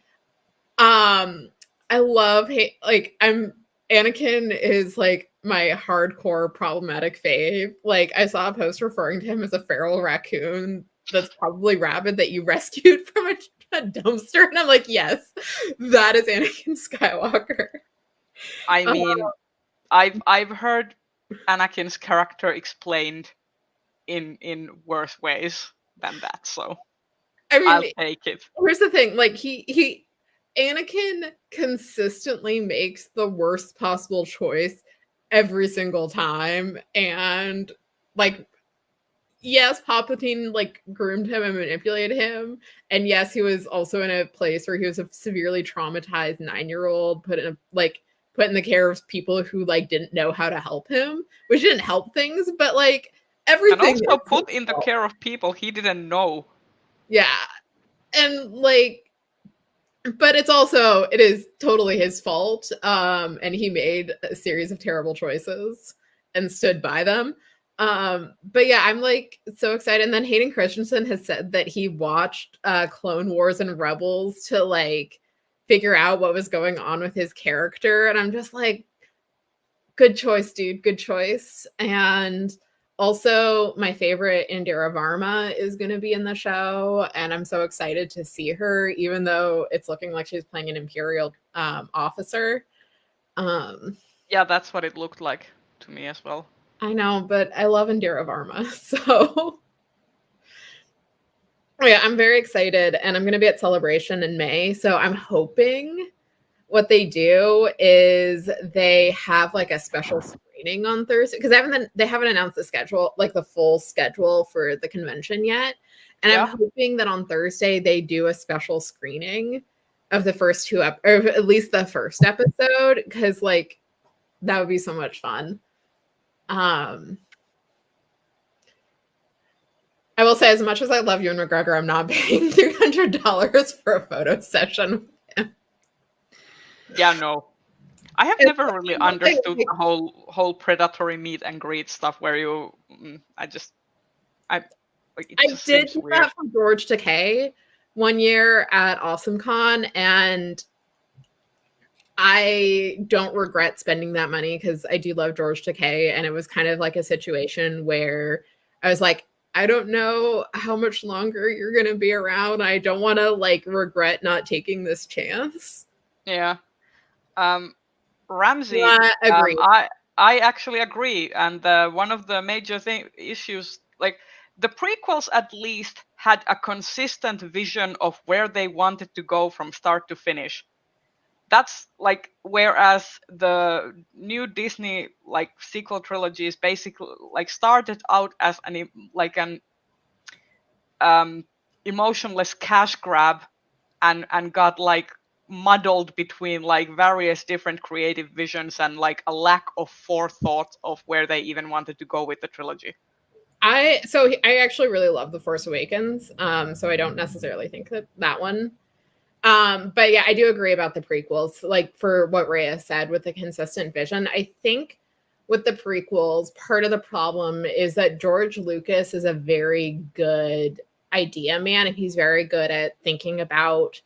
I love like Anakin is like my hardcore problematic fave. Like I saw a post referring to him as a feral raccoon that's probably rabid that you rescued from a dumpster, and I'm like, yes, that is Anakin Skywalker. I mean, I've heard Anakin's character explained in worse ways than that, so I mean, I'll take it. Here's the thing, like Anakin consistently makes the worst possible choice every single time, and like yes, Palpatine like groomed him and manipulated him, and yes, he was also in a place where he was a severely traumatized 9-year-old put in the care of people who like didn't know how to help him, which didn't help things, but like everything, and also put in the care of people he didn't know. Yeah, and like, but it is totally his fault, and he made a series of terrible choices and stood by them. But yeah, I'm like so excited. And then Hayden Christensen has said that he watched Clone Wars and Rebels to like figure out what was going on with his character, and I'm just like, good choice, dude, good choice. And also, my favorite Indira Varma is going to be in the show, and I'm so excited to see her, even though it's looking like she's playing an Imperial officer. Yeah, that's what it looked like to me as well. I know, but I love Indira Varma, so yeah, I'm very excited, and I'm going to be at Celebration in May, so I'm hoping what they do is they have like a special screening on Thursday because they haven't announced the schedule, like the full schedule for the convention yet. And I'm Yeah. hoping that on Thursday they do a special screening of the first two or at least the first episode, because like that would be so much fun. I will say, as much as I love Ewan McGregor, I'm not paying $300 for a photo session. Yeah, no. I have It's never really something understood like- the whole predatory meet and greet stuff where you it I just did seems do weird. that for George Takei one year at AwesomeCon, and I don't regret spending that money because I do love George Takei, and it was kind of like a situation where I was like, I don't know how much longer you're gonna be around. I don't want to like regret not taking this chance. Yeah. Ramsey, Agreed. I actually agree, and one of the major issues, like the prequels, at least had a consistent vision of where they wanted to go from start to finish. That's like, whereas the new Disney like sequel trilogies basically like started out as an emotionless cash grab, and got like muddled between like various different creative visions and like a lack of forethought of where they even wanted to go with the trilogy. I actually really love The Force Awakens. So I don't necessarily think that one. But yeah, I do agree about the prequels. Like for what Rhea said with the consistent vision, I think with the prequels, part of the problem is that George Lucas is a very good idea man, and he's very good at thinking about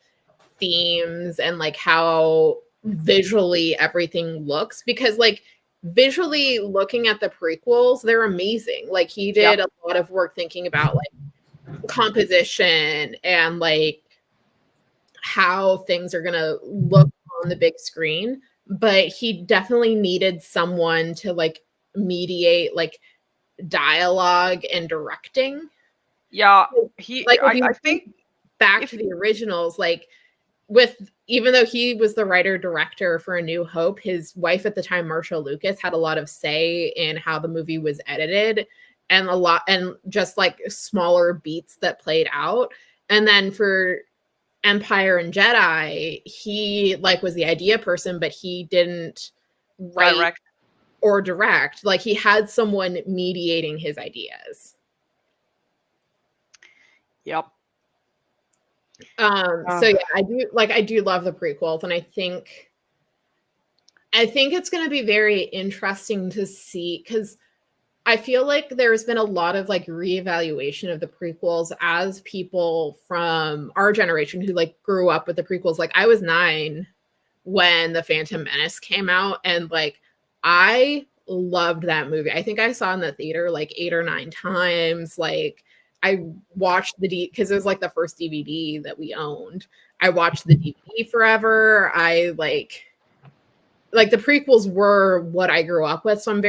themes and like how visually everything looks, because like visually looking at the prequels, they're amazing. Like he did a lot of work thinking about like composition and like how things are going to look on the big screen, but he definitely needed someone to like mediate like dialogue and directing. Yeah, Like I think back to the originals, like with, even though he was the writer director for A New Hope, his wife at the time, Marsha Lucas, had a lot of say in how the movie was edited, and just like smaller beats that played out. And then for Empire and Jedi, he like was the idea person, but he didn't write or direct. Like he had someone mediating his ideas. Yep. So yeah, I do love the prequels, and I think it's going to be very interesting to see, because I feel like there's been a lot of like reevaluation of the prequels as people from our generation who like grew up with the prequels. Like I was 9 when The Phantom Menace came out, and like I loved that movie. I think I saw it in the theater like 8 or 9 times. Like I watched because it was like the first DVD that we owned. I watched the DVD forever. I like the prequels were what I grew up with. So I'm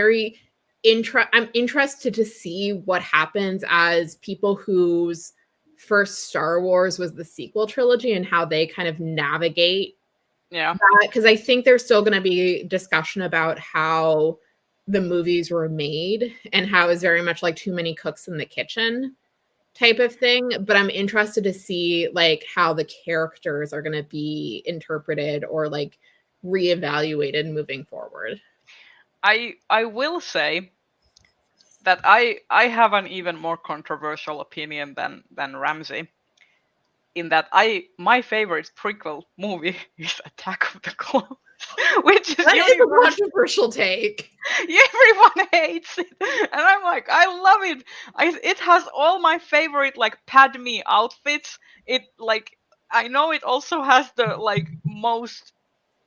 interested to see what happens as people whose first Star Wars was the sequel trilogy and how they kind of navigate that. Because I think there's still going to be discussion about how the movies were made and how it's very much like too many cooks in the kitchen type of thing. But I'm interested to see like how the characters are going to be interpreted or like reevaluated moving forward. I will say that I have an even more controversial opinion than Ramsey, in that my favorite prequel movie is Attack of the Clones, which is a controversial take. Everyone hates it, and I'm like, I love it. It has all my favorite like Padme outfits. It like, I know it also has the like most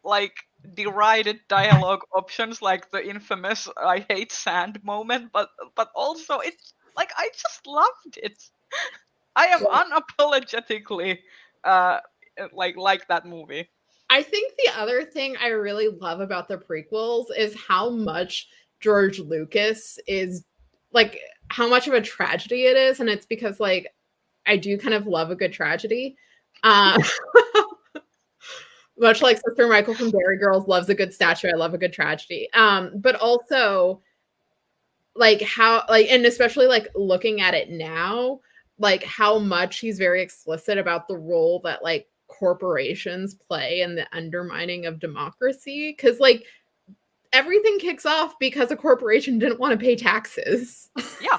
like derided dialogue options, like the infamous "I hate sand" moment, but also it's like I just loved it. I am unapologetically like that movie. I think the other thing I really love about the prequels is how much George Lucas is like how much of a tragedy it is, and it's because like I do kind of love a good tragedy. Much like Sister Michael from Dairy Girls loves a good statue, I love a good tragedy. But also like how like and especially like looking at it now, like how much he's very explicit about the role that like corporations play in the undermining of democracy. Cause like everything kicks off because a corporation didn't want to pay taxes. Yeah.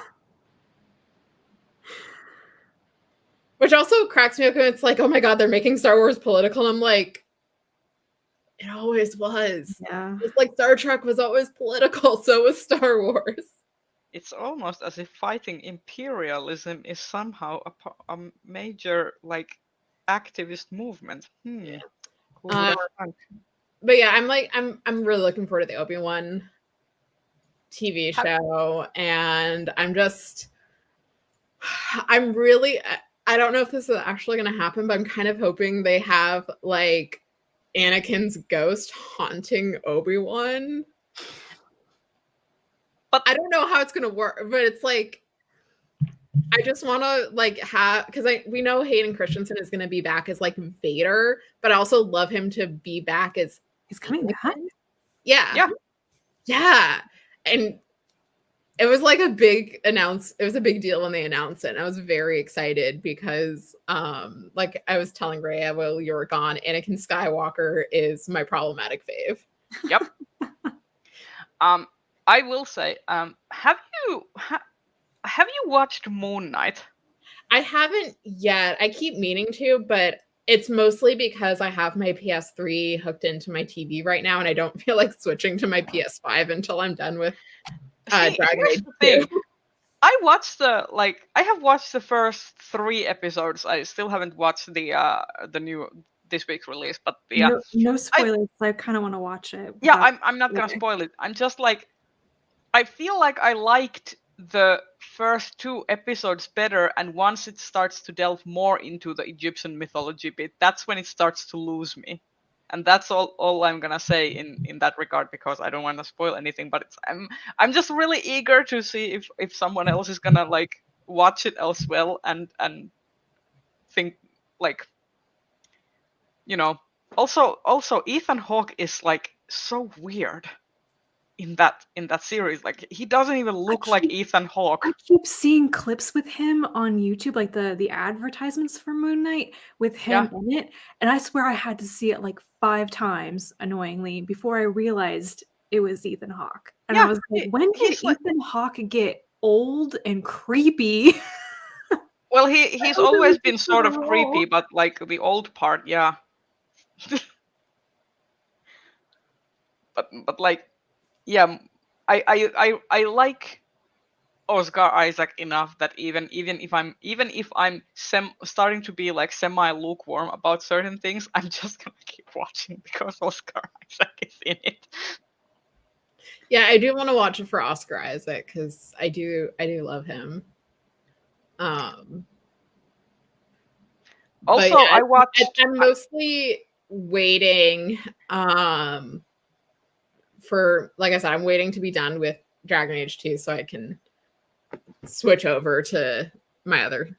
Which also cracks me up when it's like, oh my God, they're making Star Wars political. And I'm like, it always was. Yeah. It's like Star Trek was always political, so was Star Wars. It's almost as if fighting imperialism is somehow a major like activist movement. Yeah. Who would have thunk? But yeah, I'm really looking forward to the Obi-Wan TV show, and I'm really I don't know if this is actually going to happen, but I'm kind of hoping they have like Anakin's ghost haunting Obi-Wan. But I don't know how it's going to work, but it's like I just want to like have, because we know Hayden Christensen is going to be back as like Vader, but I also love him to be back as He's coming back. Yeah. And it was like a big it was a big deal when they announced it. And I was very excited because like I was telling Rhea while you were gone, Anakin Skywalker is my problematic fave. Yep. I will say, have you watched Moon Knight? I haven't yet. I keep meaning to, but it's mostly because I have my PS3 hooked into my TV right now, and I don't feel like switching to my PS5 until I'm done with Dragon Age 2. I have watched the first 3 episodes. I still haven't watched the new this week's release, but yeah, no spoilers. I kind of want to watch it. Yeah, I'm not gonna spoil it. I'm just like, I feel like I liked the first 2 episodes better, and once it starts to delve more into the Egyptian mythology bit, that's when it starts to lose me. And that's all I'm gonna say in that regard, because I don't want to spoil anything. But I'm just really eager to see if someone else is gonna like watch it as well and think like, you know. Also Ethan Hawke is like so weird in that series. Like, he doesn't even look like Ethan Hawke. I keep seeing clips with him on YouTube, like the advertisements for Moon Knight with him in it, and I swear I had to see it like 5 times, annoyingly, before I realized it was Ethan Hawke. And I was like, when did Ethan Hawke get old and creepy? Well, he's always been sort of creepy, but like the old part, yeah. but like, yeah, I like Oscar Isaac enough that even if I'm starting to be like semi lukewarm about certain things, I'm just gonna keep watching because Oscar Isaac is in it. Yeah, I do want to watch it for Oscar Isaac because I do love him. Also, yeah, I watched. I'm mostly waiting for, like I said, I'm waiting to be done with Dragon Age 2 so I can switch over to my other.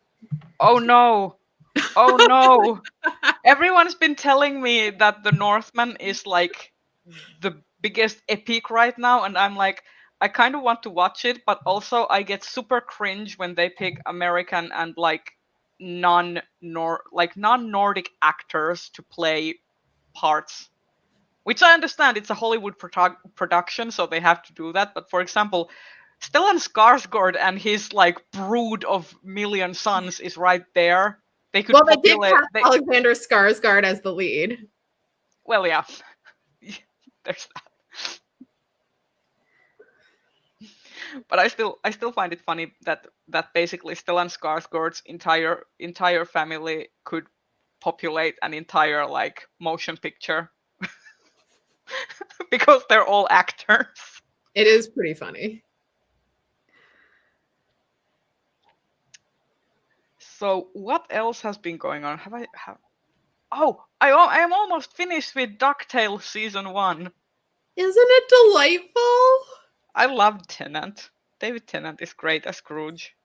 Oh no. Oh no. Everyone's been telling me that The Northman is like the biggest epic right now, and I'm like, I kind of want to watch it, but also I get super cringe when they pick American and like non-Nordic actors to play parts. Which I understand, it's a Hollywood production, so they have to do that. But for example, Stellan Skarsgård and his like brood of million sons is right there. They could. Well, they did cast Alexander Skarsgård as the lead. Well, yeah, there's that. But I still find it funny that basically Stellan Skarsgård's entire family could populate an entire like motion picture. Because they're all actors. It is pretty funny. So what else has been going on? I am almost finished with DuckTales season 1. Isn't it delightful? I love Tennant. David Tennant is great as Scrooge.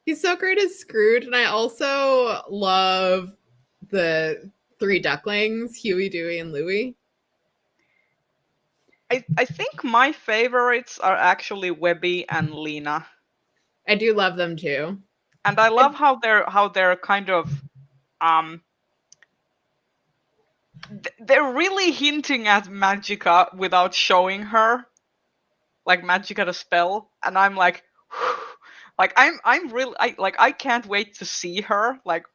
He's so great as Scrooge, and I also love the three ducklings, Huey, Dewey, and Louie. I think my favorites are actually Webby and Lena. I do love them too. And I love how they're kind of they're really hinting at Magica without showing her, like Magica the spell, and I'm like like I'm really I can't wait to see her like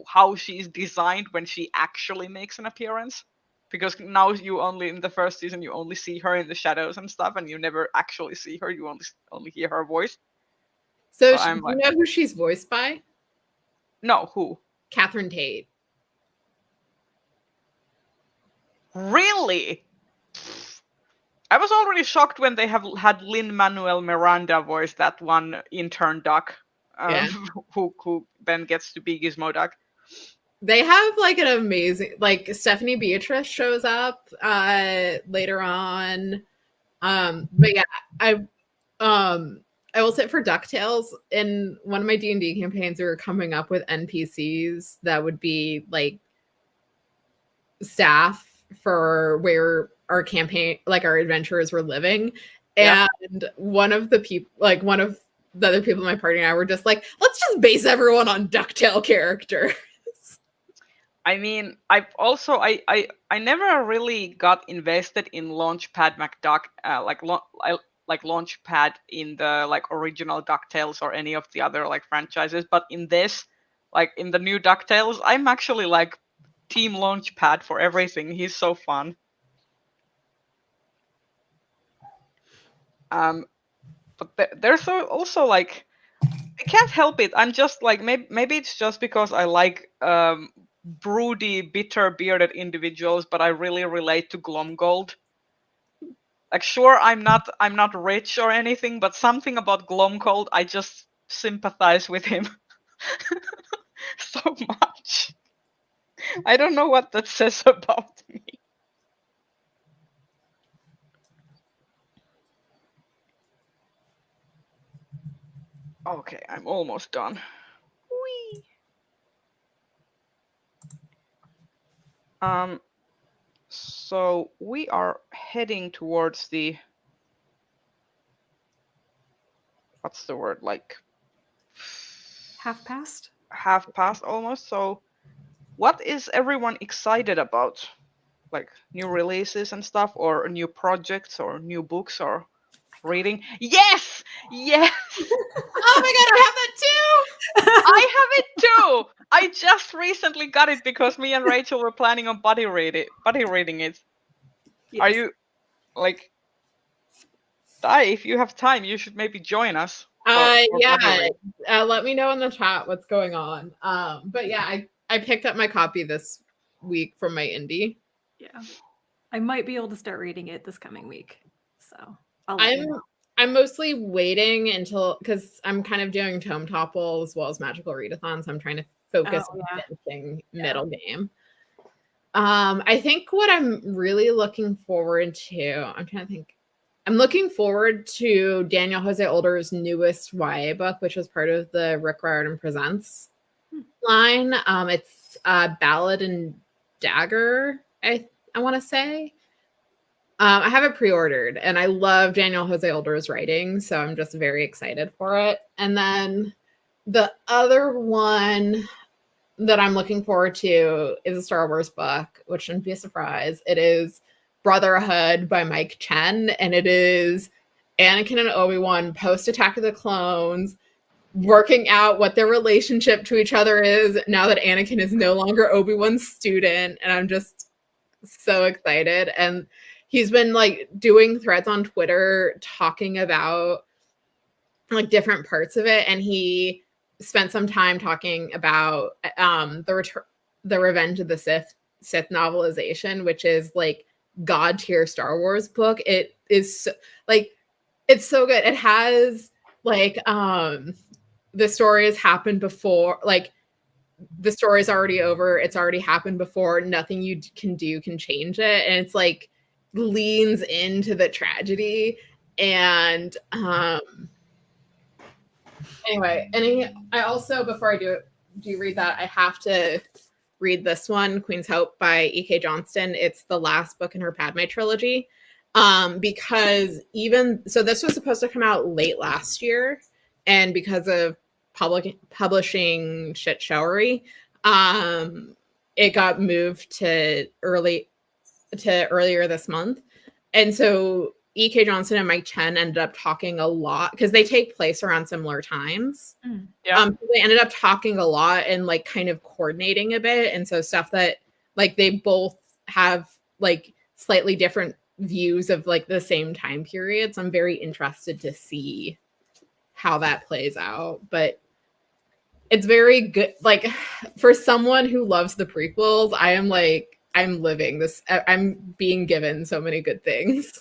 how she's designed when she actually makes an appearance, because now you only in the first season you only see her in the shadows and stuff, and you never actually see her, you only hear her voice. So I'm do like, you know who she's voiced by? no, who? Catherine Tate. Really? I was already shocked when they have had Lin-Manuel Miranda voice that one intern duck, Yeah. who then gets to be Gizmo Duck. They have like an amazing, like Stephanie Beatrice shows up later on. But yeah, I will say for DuckTales, in one of my D&D campaigns, we were coming up with NPCs that would be like staff for where our campaign, like our adventurers were living. Yeah. And one of the people, like one of the other people in my party and I were just like, let's just base everyone on DuckTale characters. I mean, I've also I never really got invested in Launchpad McDuck, like Launchpad in the like original DuckTales or any of the other like franchises, but in this, like in the new DuckTales, I'm actually like Team Launchpad for everything. He's so fun. But there's also like I can't help it. I'm just like maybe it's just because I like broody, bitter, bearded individuals, but I really relate to Glomgold. Like, sure, I'm not rich or anything, but something about Glomgold, I just sympathize with him so much. I don't know what that says about me. Okay, I'm almost done. Whee! So we are heading towards the, what's the word, like Half past? half past almost. So what is everyone excited about? Like new releases and stuff, or new projects, or new books, or reading? Yes! Yes! Oh my god, I have that too! I have it too! I just recently got it because me and Rachel were planning on buddy reading it. Yes. Are you like Dai, if you have time, you should maybe join us. Yeah. buddy read. Let me know in the chat what's going on. But yeah, I picked up my copy this week from my indie. Yeah. I might be able to start reading it this coming week. So I'll let you know. I'm mostly waiting until, because I'm kind of doing Tome Topple as well as Magical Readathon, so I'm trying to focus on finishing middle game. I think what I'm really looking forward to, I'm trying to think. I'm looking forward to Daniel Jose Older's newest YA book, which was part of the Rick Riordan Presents line. It's Ballad and Dagger, I want to say. I have it pre-ordered, and I love Daniel Jose Older's writing, so I'm just very excited for it. And then the other one that I'm looking forward to is a Star Wars book, which shouldn't be a surprise. It is Brotherhood by Mike Chen, and it is Anakin and Obi-Wan post Attack of the Clones, working out what their relationship to each other is now that Anakin is no longer Obi-Wan's student, and I'm just so excited. And he's been like doing threads on Twitter talking about like different parts of it, and he spent some time talking about the Revenge of the Sith novelization, which is like god tier Star Wars book. It is so, like, it's so good. It has like the story has happened before, like the story's already over, it's already happened before, nothing you can do can change it, and it's like leans into the tragedy. And anyway, I also, before I do read that, I have to read this one, Queen's Hope by E.K. Johnston. It's the last book in her Padme trilogy. Because this was supposed to come out late last year, and because of publishing shit showery, it got moved to earlier this month. And so E.K. Johnston and Mike Chen ended up talking a lot because they take place around similar times. Yeah. They ended up talking a lot and like kind of coordinating a bit. And so stuff that like they both have like slightly different views of like the same time period. So I'm very interested to see how that plays out. But it's very good. Like for someone who loves the prequels, I'm living this. I'm being given so many good things.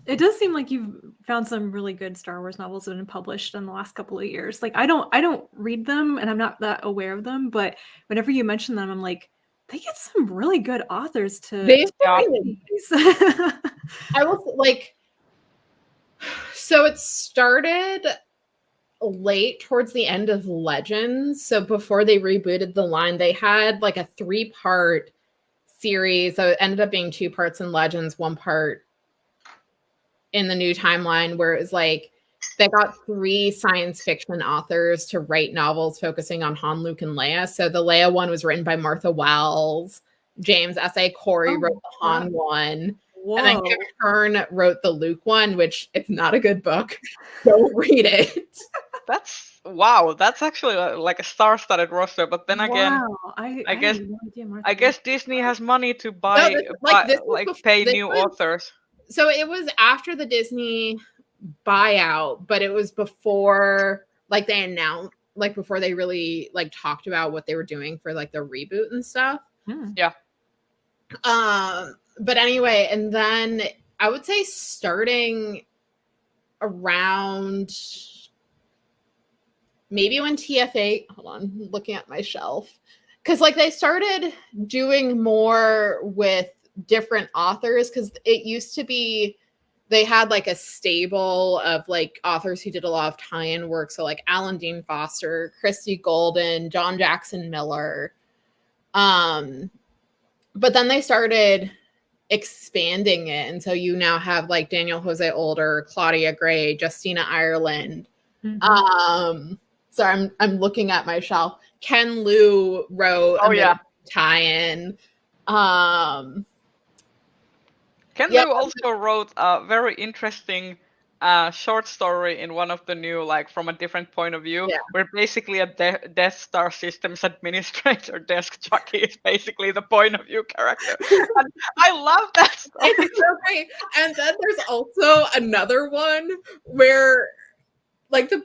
It does seem like you've found some really good Star Wars novels that have been published in the last couple of years. Like I don't read them and I'm not that aware of them, but whenever you mention them, I'm like, they get some really good authors to I will like, so it started late towards the end of Legends. So before they rebooted the line, they had like a 3-part series. So it ended up being 2 parts in Legends, 1 part in the new timeline, where it was like they got 3 science fiction authors to write novels focusing on Han, Luke, and Leia. So the Leia one was written by Martha Wells. James S.A. Corey wrote the Han one. Whoa. And then Kim Hearn wrote the Luke one, which it's not a good book. Don't read it. That's actually like a star-studded roster. But then again, I guess Disney has money to pay new authors. So it was after the Disney buyout, but it was before like they announced, like before they really like talked about what they were doing for like the reboot and stuff. Yeah. But anyway, and then I would say starting around maybe when TFA, hold on, looking at my shelf, because like they started doing more with different authors, because it used to be they had like a stable of like authors who did a lot of tie-in work. So like Alan Dean Foster, Christy Golden, John Jackson Miller. But then they started expanding it. And so you now have like Daniel Jose Older, Claudia Gray, Justina Ireland. So I'm looking at my shelf. Ken Liu wrote tie-in. Ken Liu also wrote a very interesting short story in one of the new, like from a different point of view, where basically a Death Star Systems administrator desk jockey is basically the point of view character. And I love that story. It's so great. And then there's also another one where like the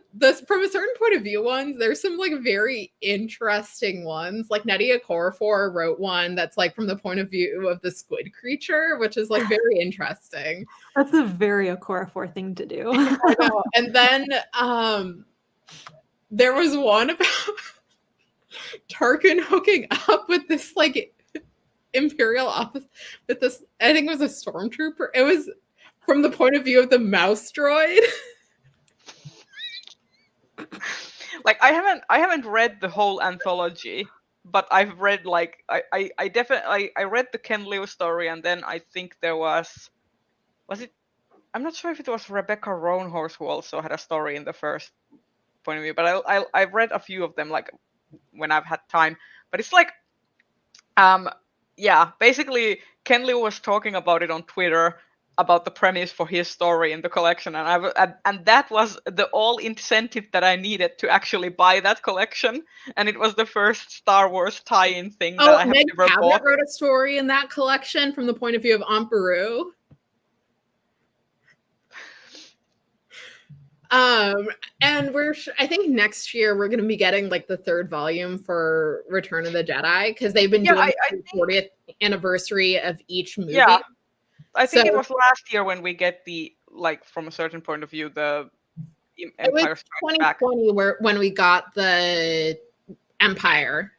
from a certain point of view ones, there's some like very interesting ones. Like Nnedi Okorafor wrote one that's like from the point of view of the squid creature, which is like very interesting. That's a very Okorafor thing to do. I know. And then there was one about Tarkin hooking up with this like Imperial office with this, I think it was a stormtrooper. It was from the point of view of the mouse droid. Like I haven't read the whole anthology, but I've read like I definitely read the Ken Liu story, and then I think there was it, I'm not sure if it was Rebecca Roanhorse who also had a story in the first point of view, but I've read a few of them like when I've had time. But it's like basically Ken Liu was talking about it on Twitter, about the premise for his story in the collection, and that was the all incentive that I needed to actually buy that collection, and it was the first Star Wars tie-in thing that I have Meg ever bought. wrote a story in that collection from the point of view of Aunt Beru. And I think next year we're going to be getting like the 3rd volume for Return of the Jedi, because they've been doing the 40th anniversary of each movie. Yeah. I think it was last year when we get the, like, from a certain point of view, the Empire Strikes Back. 2020 when we got the Empire.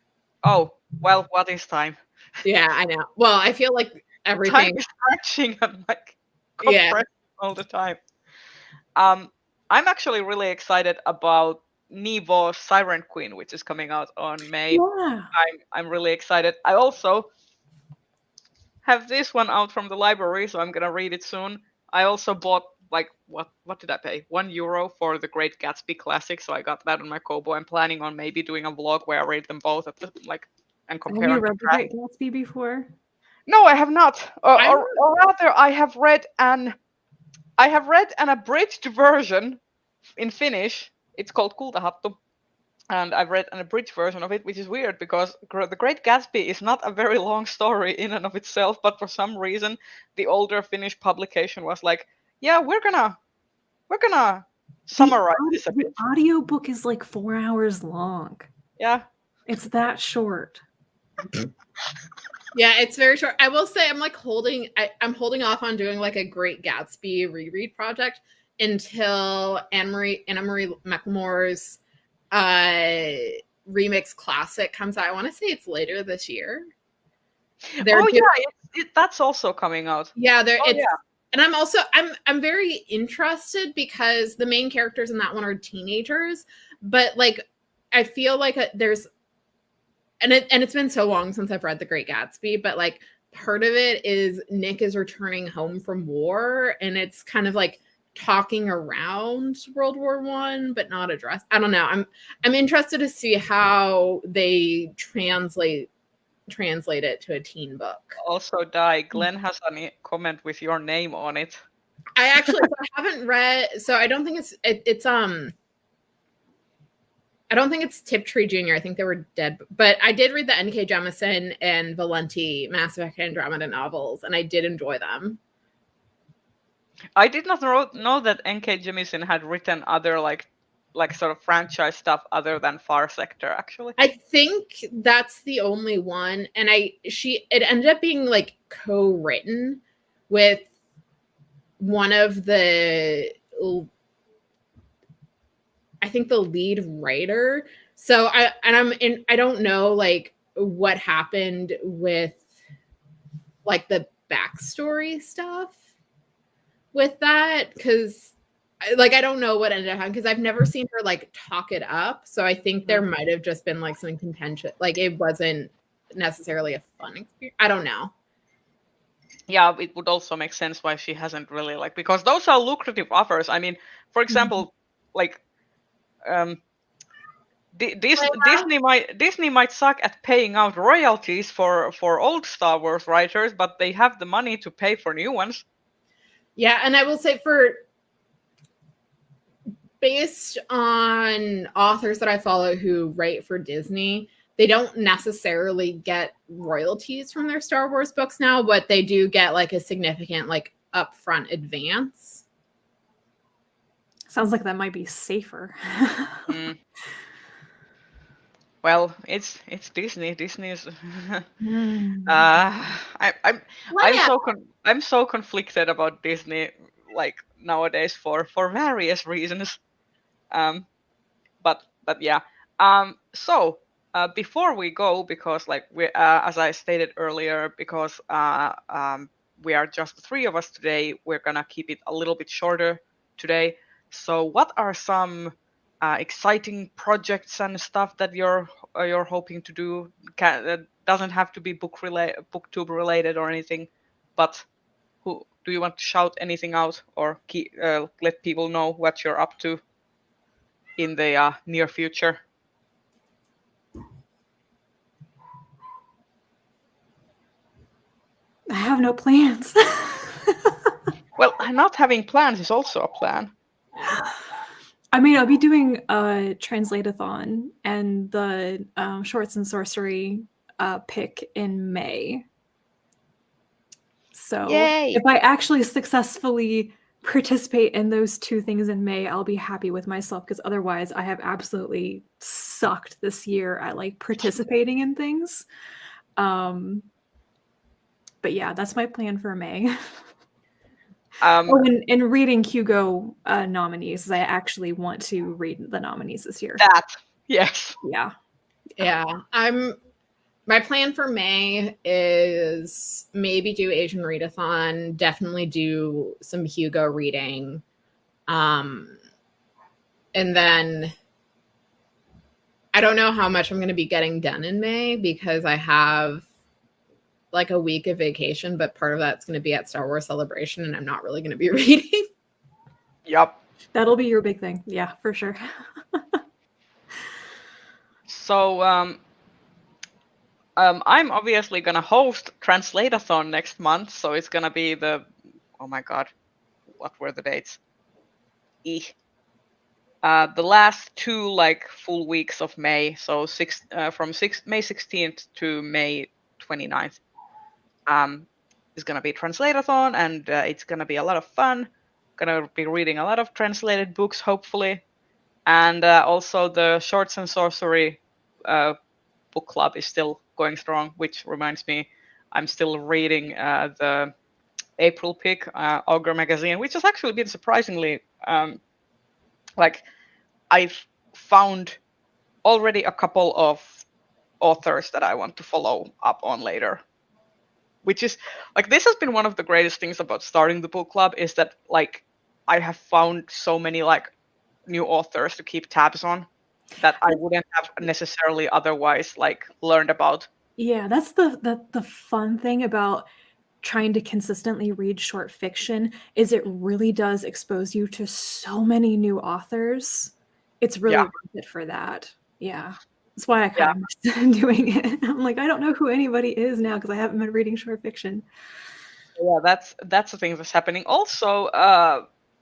Oh, well, what is time? Yeah, I know. Well, I feel like everything. is stretching and like Yeah. compressing all the time. I'm actually really excited about Nevo's Siren Queen, which is coming out on May. Yeah. I'm really excited. I also have this one out from the library, so I'm gonna read it soon. I also bought like what did I pay? €1 for the Great Gatsby classic, so I got that on my Kobo. I'm planning on maybe doing a vlog where I read them both at the, like and compare Have you and read The contrast. Great Gatsby before? No, I have not. I'm Or rather, I have read an abridged version in Finnish. It's called Kultahattu, and I've read an abridged version of it, which is weird because The Great Gatsby is not a very long story in and of itself, but for some reason the older Finnish publication was like, "Yeah, we're gonna summarize this a The bit." audiobook is like 4 hours long. Yeah, It's that short. Yeah, it's very short. I will say I'm like I'm holding off on doing like a Great Gatsby reread project until Anna Marie McLemore's remix classic comes out. I want to say it's later this year. That's also coming out. Yeah, there Oh, it's yeah. and I'm very interested because the main characters in that one are teenagers, but like I feel like there's and it's been so long since I've read The Great Gatsby, but like part of it is Nick is returning home from war, and it's kind of like talking around World War I, but not addressed. I don't know. I'm interested to see how they translate it to a teen book. Also, Glenn has a comment with your name on it. I actually I haven't read, so I don't think it's I don't think it's Tiptree Jr. I think they were dead, but I did read the N.K. Jemisin and Valenti Mass Effect Andromeda novels, and I did enjoy them. I did not know that N.K. Jemisin had written other like sort of franchise stuff other than Far Sector. Actually, I think that's the only one, and it ended up being like co-written with one of the, I think the lead writer. So I don't know like what happened with like the backstory stuff with that, because like I don't know what ended up happening because I've never seen her like talk it up. So I think there might have just been like something contentious. Like it wasn't necessarily a fun experience. I don't know. Yeah, it would also make sense why she hasn't really like, because those are lucrative offers. I mean, for example, like Disney might suck at paying out royalties for old Star Wars writers, but they have the money to pay for new ones. Yeah, and I will say based on authors that I follow who write for Disney, they don't necessarily get royalties from their Star Wars books now, but they do get like a significant like upfront advance. Sounds like that might be safer. Well, it's Disney. Disney is. I'm so conflicted about Disney like nowadays for various reasons. But yeah. So before we go, because like we as I stated earlier, because we are just the three of us today, we're gonna keep it a little bit shorter today. So what are some exciting projects and stuff that you're hoping to do? Doesn't have to be booktube related or anything, but who do you want to shout anything out or let people know what you're up to in the near future? I have no plans. Well, not having plans is also a plan. I mean, I'll be doing a translate-a-thon and the Shorts and Sorcery pick in May. So Yay! if I actually successfully participate in those two things in May, I'll be happy with myself, because otherwise I have absolutely sucked this year at like participating in things. But yeah, that's my plan for May. And reading Hugo nominees, I actually want to read the nominees this year. That, yes. Yeah. Yeah, my plan for May is maybe do Asian readathon, definitely do some Hugo reading. And then I don't know how much I'm going to be getting done in May because I have like a week of vacation, but part of that's going to be at Star Wars Celebration, and I'm not really going to be reading. Yep. That'll be your big thing. Yeah, for sure. So I'm obviously gonna host Translate-a-thon next month, so it's gonna be oh my god, what were the dates? The last 2 like full weeks of May, so from May 16th to May 29th, is gonna be Translate-a-thon, and it's gonna be a lot of fun. Gonna be reading a lot of translated books, hopefully, and also the Shorts and Sorcery book club is still going strong, which reminds me, I'm still reading the April pick, Ogre magazine, which has actually been surprisingly like I've found already a couple of authors that I want to follow up on later. Which is like, this has been one of the greatest things about starting the book club, is that like I have found so many like new authors to keep tabs on that I wouldn't have necessarily otherwise like learned about. Yeah, that's the fun thing about trying to consistently read short fiction, is it really does expose you to so many new authors. It's really Yeah. worth it for that. Yeah. That's why I Yeah. kind of miss doing it. I'm like, I don't know who anybody is now because I haven't been reading short fiction. Yeah, that's the thing that's happening. Also,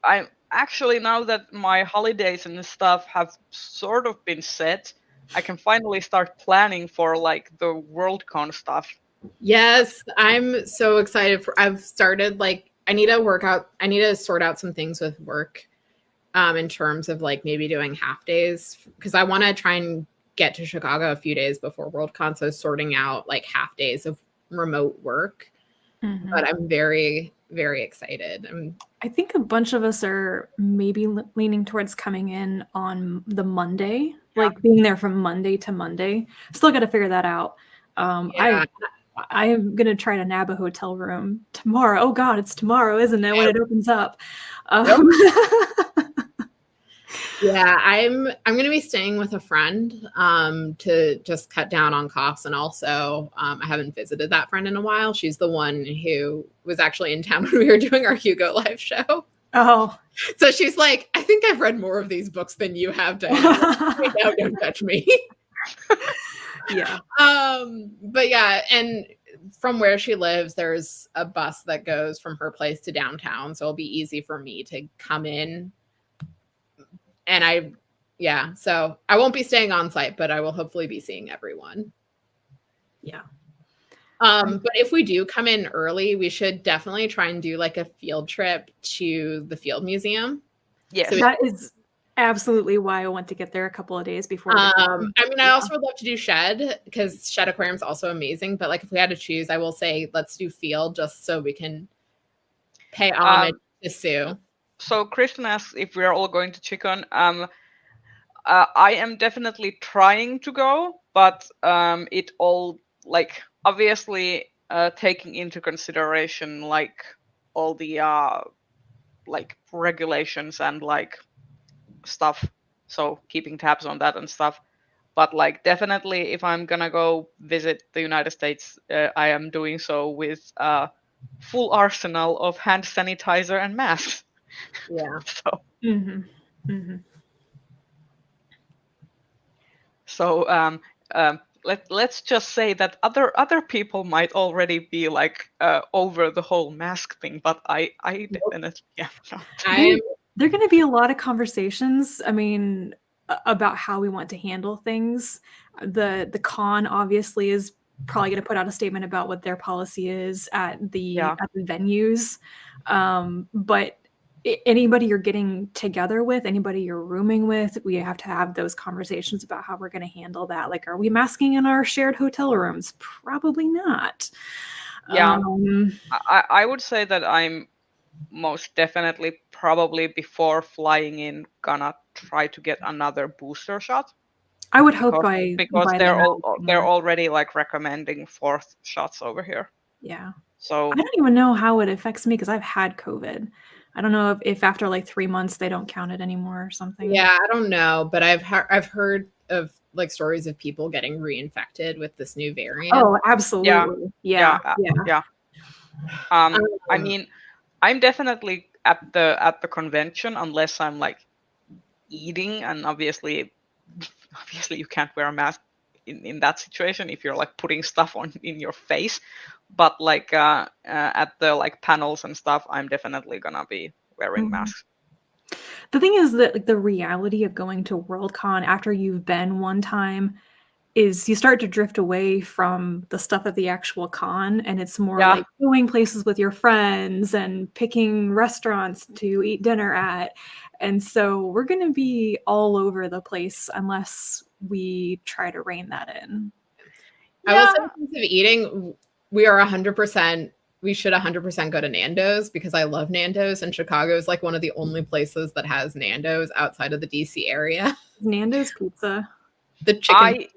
I'm actually, now that my holidays and stuff have sort of been set, I can finally start planning for like the Worldcon stuff. Yes, I'm so excited I've started like I need to sort out some things with work in terms of like maybe doing half days because I want to try and get to Chicago a few days before Worldcon, so sorting out like half days of remote work. Mhm. But I'm very, very excited. I think a bunch of us are maybe leaning towards coming in on the Monday, like being there from Monday to Monday. Still got to figure that out. Yeah. I am gonna try to nab a hotel room tomorrow. Oh God, it's tomorrow, isn't it? When it opens up. Yeah, I'm gonna be staying with a friend to just cut down on costs, and also I haven't visited that friend in a while. She's the one who was actually in town when we were doing our Hugo live show. Oh, so she's like, I think I've read more of these books than you have, Diana. Right now, don't touch me. Yeah. But yeah, and from where she lives, there's a bus that goes from her place to downtown, so it'll be easy for me to come in. And so I won't be staying on site, but I will hopefully be seeing everyone. Yeah. But if we do come in early, we should definitely try and do like a field trip to the Field Museum. Yes. So that is absolutely why I want to get there a couple of days before. I mean, I also would love to do Shed because Shed Aquarium is also amazing. But like, if we had to choose, I will say let's do Field just so we can pay homage to Sue. So Kristen asks if we are all going to Chicken. I am definitely trying to go, but it all like obviously taking into consideration like all the like regulations and like stuff. So keeping tabs on that and stuff. But like definitely, if I'm gonna go visit the United States, I am doing so with full arsenal of hand sanitizer and masks. Yeah. So. Mm-hmm. Mm-hmm. So let's just say that other people might already be like over the whole mask thing, but I definitely There are going to be a lot of conversations. I mean, about how we want to handle things. The con obviously is probably going to put out a statement about what their policy is at the venues, but anybody you're getting together with, anybody you're rooming with, we have to have those conversations about how we're going to handle that. Like, are we masking in our shared hotel rooms? Probably not. Yeah, I would say that I'm most definitely probably before flying in gonna try to get another booster shot. I would hope because by they're then. they're already like recommending fourth shots over here. Yeah. So I don't even know how it affects me because I've had COVID. I don't know if after like 3 months they don't count it anymore or something. Yeah, I don't know, but I've heard of like stories of people getting reinfected with this new variant. Oh, absolutely. Yeah. yeah. I mean, I'm definitely at the convention unless I'm like eating, and obviously you can't wear a mask in that situation if you're like putting stuff on in your face. But like at the like panels and stuff, I'm definitely gonna be wearing masks. The thing is that like the reality of going to Worldcon after you've been one time is you start to drift away from the stuff at the actual con, and it's more Yeah. like going places with your friends and picking restaurants to eat dinner at. And so we're going to be all over the place unless we try to rein that in. I will say in terms of eating, we are 100%. We should 100% go to Nando's because I love Nando's, and Chicago is like one of the only places that has Nando's outside of the DC area. Nando's pizza. The chicken.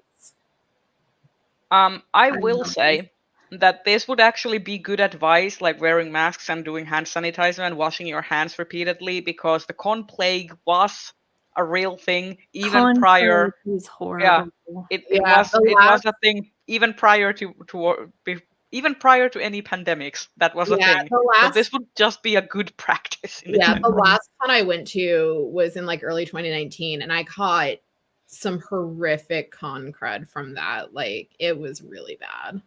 I will say that this would actually be good advice, like wearing masks and doing hand sanitizer and washing your hands repeatedly, because the con plague was a real thing even prior. Is horrible. Yeah, it was a thing even prior even prior to any pandemics. That was a thing. So this would just be a good practice. The last con I went to was in like early 2019, and I caught some horrific con crud from that. Like it was really bad.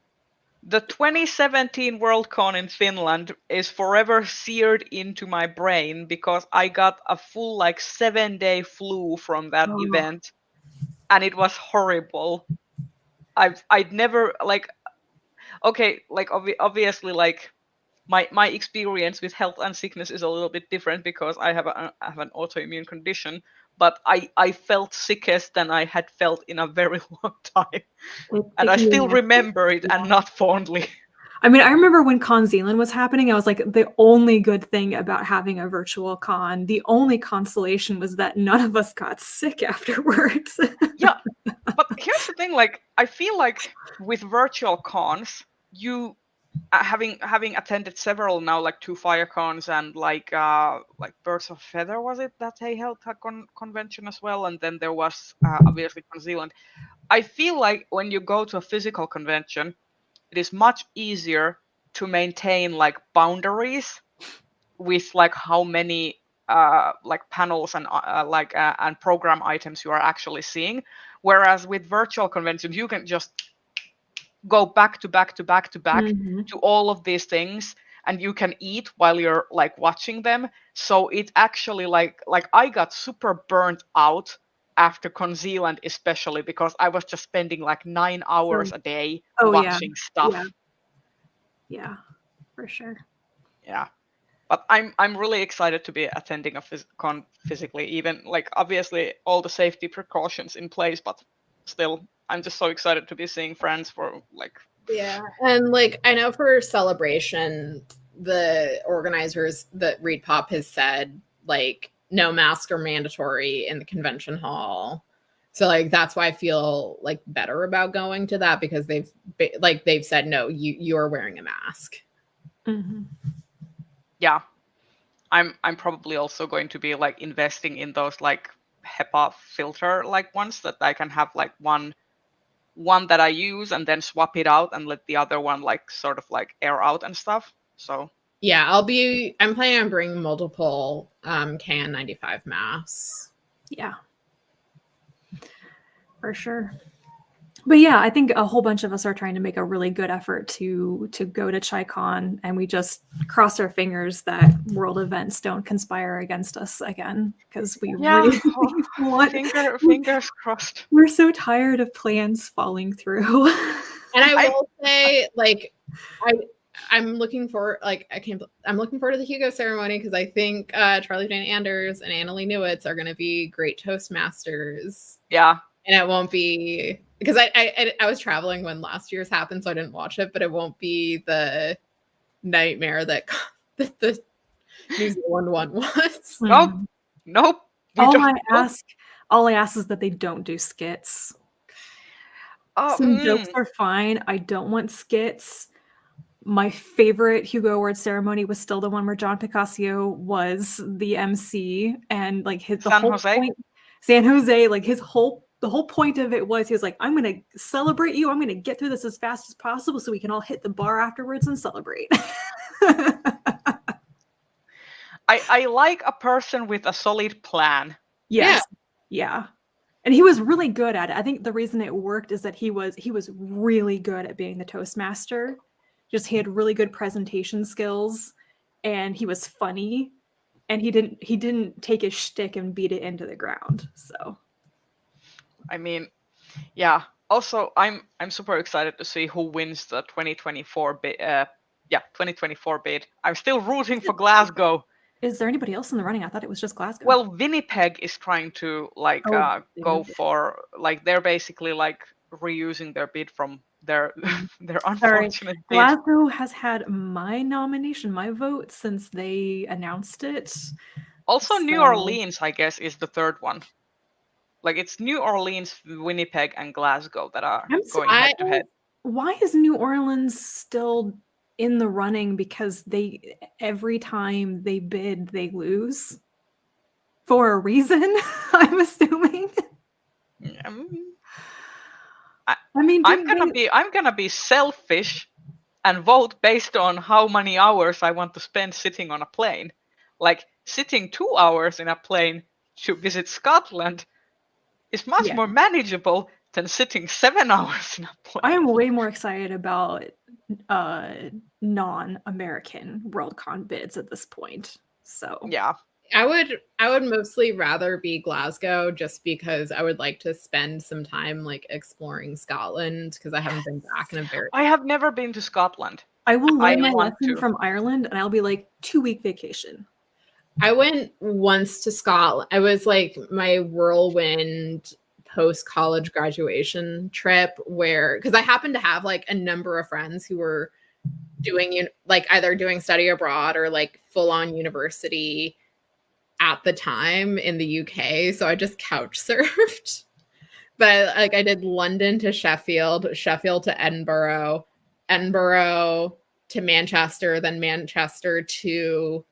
The 2017 Worldcon in Finland is forever seared into my brain because I got a full like 7-day flu from that event, and it was horrible. I'd never like, okay, like obviously like my experience with health and sickness is a little bit different because I have an autoimmune condition, but I felt sickest than I had felt in a very long time, and I still remember it, and not fondly. I mean, I remember when Con Zealand was happening, I was like, the only good thing about having a virtual con, the only consolation was that none of us got sick afterwards. Yeah, but here's the thing, like, I feel like with virtual cons, you having attended several now, like 2 FireCons and like Birds of Feather, was it that they held a convention as well, and then there was obviously Con Zealand. I feel like when you go to a physical convention, it is much easier to maintain like boundaries with like how many like panels and and program items you are actually seeing, whereas with virtual conventions you can just go back to back to back to back to all of these things, and you can eat while you're like watching them. So it actually like I got super burnt out after Con Zealand, especially because I was just spending like 9 hours a day watching stuff. Yeah, for sure. Yeah, but I'm really excited to be attending a con physically, even like obviously all the safety precautions in place, but still I'm just so excited to be seeing friends for like. Yeah, and like I know for Celebration, the organizers that Reed Pop has said like no masks are mandatory in the convention hall. So like that's why I feel like better about going to that, because they've said no, you're wearing a mask. Yeah, I'm probably also going to be like investing in those like HEPA filter like ones that I can have like one that I use and then swap it out and let the other one like sort of like air out and stuff. So yeah, I'm planning on bringing multiple KN95 masks. Yeah, for sure. But yeah, I think a whole bunch of us are trying to make a really good effort to go to ChiCon, and we just cross our fingers that world events don't conspire against us again, because we really want. Fingers crossed. We're so tired of plans falling through. And I will say, like, I'm looking forward. Like, I'm looking forward to the Hugo ceremony because I think Charlie Jane Anders and Annalie Newitz are going to be great Toastmasters. Yeah. And it won't be, because I was traveling when last year's happened, so I didn't watch it, but it won't be the nightmare that the New Zealand one was. Nope. All I ask is that they don't do skits. Some jokes are fine. I don't want skits. My favorite Hugo Award ceremony was still the one where John Picasso was the MC, and like the San whole Jose? point, San Jose, like the whole point of it was he was like, I'm gonna celebrate you. I'm gonna get through this as fast as possible so we can all hit the bar afterwards and celebrate. I like a person with a solid plan. Yes. Yeah. And he was really good at it. I think the reason it worked is that he was really good at being the Toastmaster. Just he had really good presentation skills, and he was funny, and he didn't take his shtick and beat it into the ground. So, I mean, yeah. Also, I'm super excited to see who wins the 2024 bid. 2024 bid. I'm still rooting for Glasgow. is there anybody else in the running? I thought it was just Glasgow. Well, Winnipeg is trying to go for they're basically like reusing their bid from their unfortunate bid. Glasgow has had my nomination, my vote since they announced it. Also, New Orleans, I guess, is the third one. Like it's New Orleans, Winnipeg, and Glasgow that are going head to head. Why is New Orleans still in the running? Because every time they bid, they lose for a reason. I'm assuming. I mean, I'm gonna be selfish and vote based on how many hours I want to spend sitting on a plane. Like sitting 2 hours in a plane to visit Scotland is much more manageable than sitting 7 hours in a plane. I am way more excited about non-American Worldcon bids at this point. So yeah, I would mostly rather be Glasgow just because I would like to spend some time like exploring Scotland because I haven't been back in a very. I have never been to Scotland. I will learn my lesson from Ireland, and I'll be like 2-week vacation. I went once to Scotland. I was like my whirlwind post-college graduation trip because I happened to have like a number of friends who were doing like either doing study abroad or like full-on university at the time in the UK. So I just couch surfed. But like I did London to Sheffield, Sheffield to Edinburgh, Edinburgh to Manchester, then Manchester to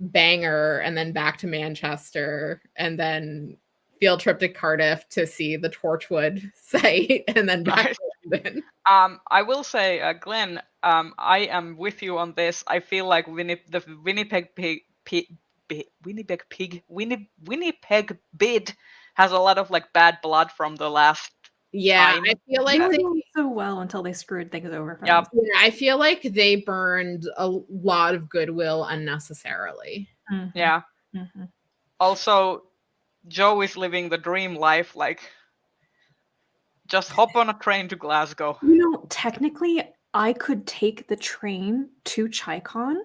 Bangor, and then back to Manchester, and then field trip to Cardiff to see the Torchwood site, and then back to London. I will say, Glenn, I am with you on this. I feel like the Winnipeg bid has a lot of like bad blood from the last. Time. I feel like they did so well until they screwed things over. Yeah, I feel like they burned a lot of goodwill unnecessarily. Mm-hmm. Yeah. Mm-hmm. Also, Joe is living the dream life. Like, just hop on a train to Glasgow. You know, technically, I could take the train to ChiCon.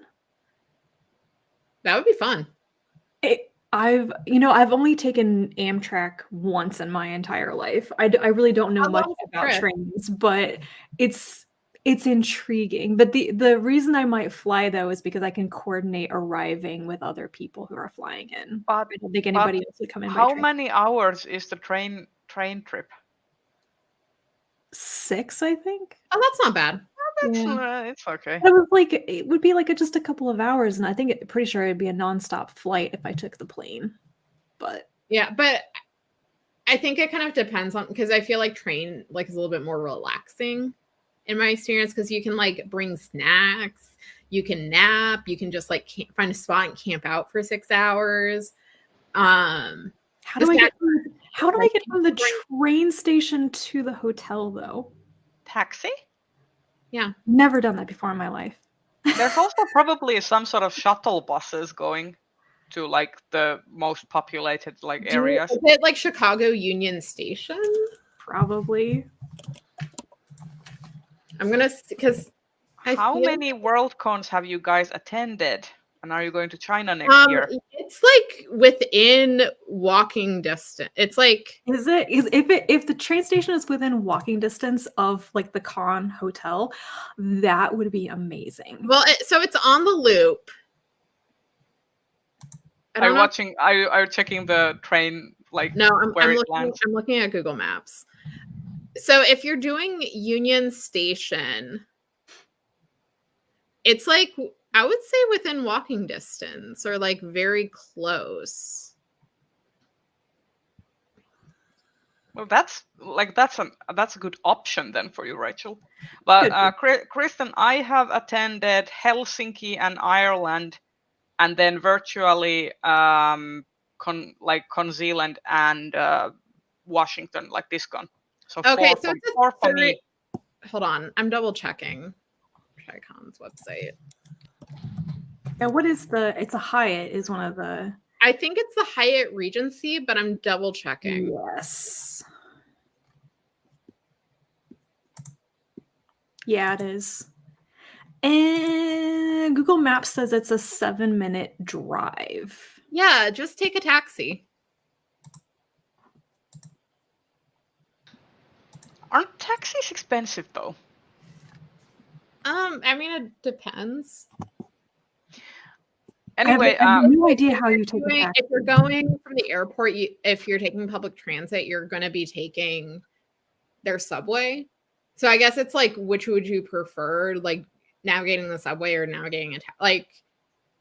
That would be fun. I've only taken Amtrak once in my entire life. I really don't know much about trains, but it's intriguing. But the reason I might fly though is because I can coordinate arriving with other people who are flying in. I don't think anybody else would come in. How many hours is the train trip? 6, I think. Oh, that's not bad. It's okay. It would be like just a couple of hours, and I think pretty sure it'd be a nonstop flight if I took the plane. But yeah, but I think it kind of depends on because I feel like train like is a little bit more relaxing in my experience because you can like bring snacks, you can nap, you can just like find a spot and camp out for 6 hours. How do I get from the train station to the hotel though? Taxi? Yeah. Never done that before in my life. There's also probably some sort of shuttle buses going to like the most populated like areas. Is it like Chicago Union Station? Probably. I'm gonna because how many WorldCons have you guys attended? And are you going to China next year? It's like within walking distance. It's like if the train station is within walking distance of like the con hotel, that would be amazing. Well, so it's on the loop. Are you checking the train like? No, I'm lands? looking at Google Maps. So if you're doing Union Station, it's like, I would say within walking distance or like very close. Well, that's a good option then for you, Rachel. But Kristen, I have attended Helsinki and Ireland, and then virtually Con Zealand and Washington, like DisCon. So okay, four for me. Hold on, I'm double checking TriCon's website. And what is it's a Hyatt is one of the... I think it's the Hyatt Regency, but I'm double checking. Yes. Yeah, it is. And Google Maps says it's a 7-minute drive. Yeah, just take a taxi. Aren't taxis expensive though? I mean, it depends. Anyway, I have no idea how you take a taxi. If you're going from the airport, if you're taking public transit, you're going to be taking their subway. So I guess it's like, which would you prefer, like navigating the subway or navigating like,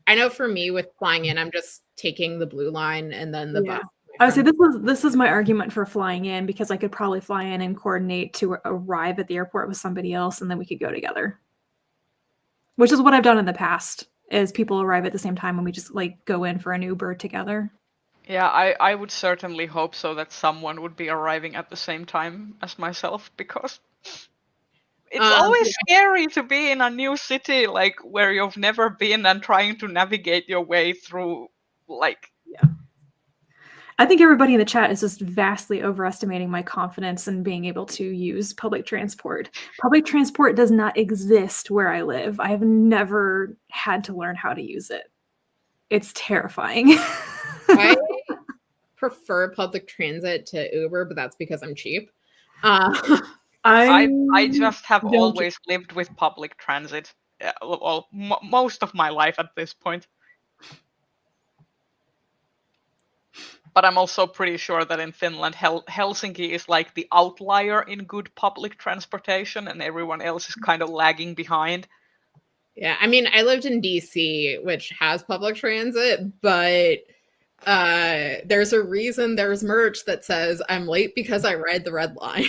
I know for me with flying in, I'm just taking the blue line and then the bus. I would say this is my argument for flying in, because I could probably fly in and coordinate to arrive at the airport with somebody else, and then we could go together. Which is what I've done in the past, is people arrive at the same time and we just like go in for an Uber together. Yeah, I would certainly hope so, that someone would be arriving at the same time as myself, because it's always scary to be in a new city, like where you've never been, and trying to navigate your way through, like... Yeah. I think everybody in the chat is just vastly overestimating my confidence in being able to use public transport. Public transport does not exist where I live. I have never had to learn how to use it. It's terrifying. I prefer public transit to Uber, but that's because I'm cheap. I just have always lived with public transit, well, most of my life at this point. But I'm also pretty sure that in Finland, Helsinki is like the outlier in good public transportation, and everyone else is kind of lagging behind. Yeah, I mean, I lived in DC, which has public transit, but there's a reason there's merch that says I'm late because I ride the red line.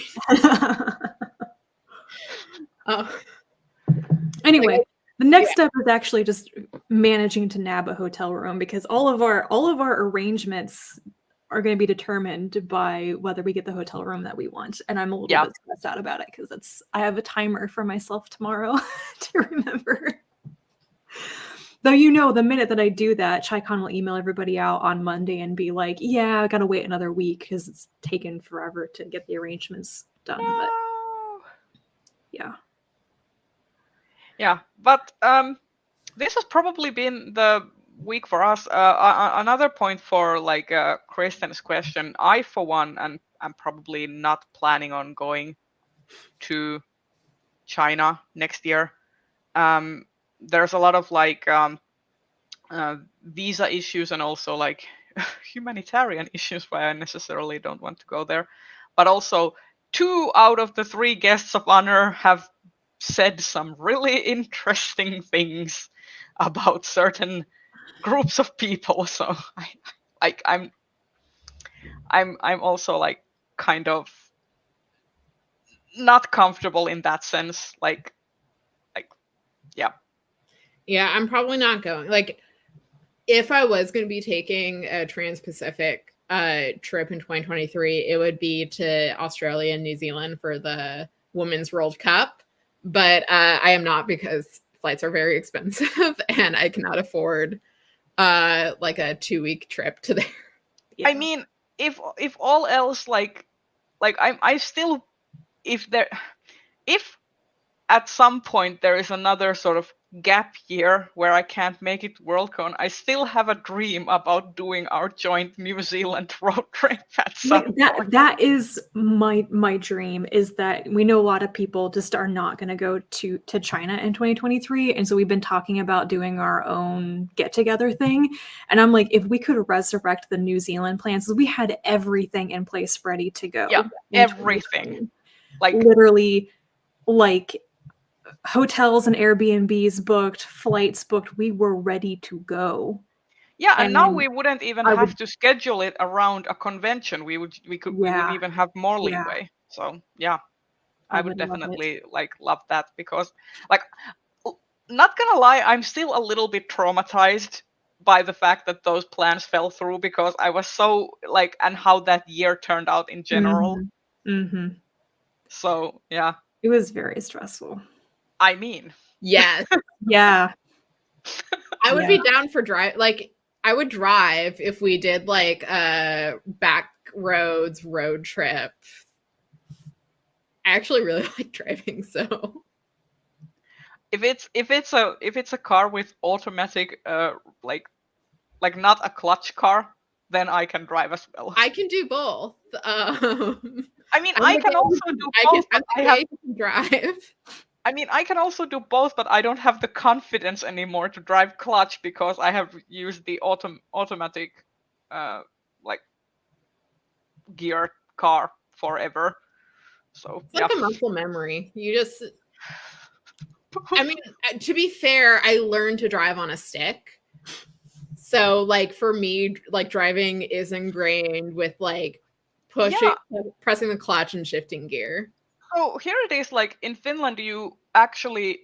Anyway, the next step is actually just managing to nab a hotel room, because all of our arrangements are going to be determined by whether we get the hotel room that we want. And I'm a little bit stressed out about it, because I have a timer for myself tomorrow to remember. Though, the minute that I do that, ChiCon will email everybody out on Monday and be like, yeah, I got to wait another week because it's taken forever to get the arrangements done. No. But yeah. Yeah, but this has probably been the week for us. Another point for like Kristen's question, I for one, and I'm probably not planning on going to China next year. There's a lot of like visa issues, and also like humanitarian issues why I necessarily don't want to go there. But also 2 out of the 3 guests of honor have said some really interesting things about certain groups of people. So I'm also like kind of not comfortable in that sense. Like yeah. Yeah, I'm probably not going. Like, if I was going to be taking a Trans-Pacific trip in 2023, it would be to Australia and New Zealand for the Women's World Cup. But I am not, because flights are very expensive and I cannot afford like a 2-week trip to there. Yeah. I mean, if all else, like I still, if at some point there is another sort of gap year where I can't make it to Worldcon, I still have a dream about doing our joint New Zealand road trip at some point. That is my dream, is that we know a lot of people just are not going to go to China in 2023, and so we've been talking about doing our own get-together thing. And I'm like, if we could resurrect the New Zealand plans, we had everything in place ready to go. Yeah, everything. Like, literally, like, hotels and Airbnbs booked, flights booked. We were ready to go. yeah, and now And we wouldn't even I have would, to schedule it around a convention. We would yeah, even have more yeah, leeway. So yeah, I I would would love it. definitely like love that because, like, not gonna lie, I'm still a little bit traumatized by the fact that those plans fell through because I was so like, and how that year turned out in general. Mm-hmm. So yeah, It was very stressful. I mean, Yes. Yeah, I would yeah. be down for drive. Like, I would drive if we did like a back roads road trip. I actually really like driving, so if it's a car with automatic like not a clutch car, then I can drive as well. I can do both. I mean, I'm I the can girl who also can, do I can, both, I'm but the gay who can drive. I mean, I can also do both, but I don't have the confidence anymore to drive clutch because I have used the automatic, uh, like gear car forever. So It's yeah. like a muscle memory. You just, I mean, to be fair, I learned to drive on a stick. So, like, for me, like, driving is ingrained with like pushing, Yeah. pressing the clutch and shifting gear. So here it is. Like in Finland, you actually,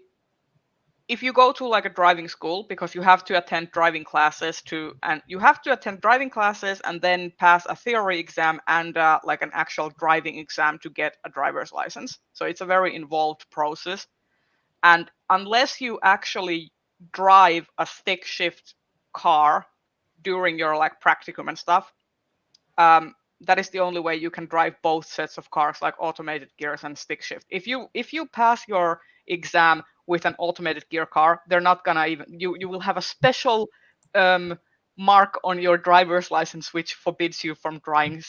if you go to like a driving school, because you have to attend driving classes and you have to attend driving classes and then pass a theory exam and like an actual driving exam to get a driver's license. So it's a very involved process. And unless you actually drive a stick shift car during your like practicum and stuff, that is the only way you can drive both sets of cars, like automated gears and stick shift. If you pass your exam with an automated gear car, they're not gonna even you will have a special mark on your driver's license which forbids you from driving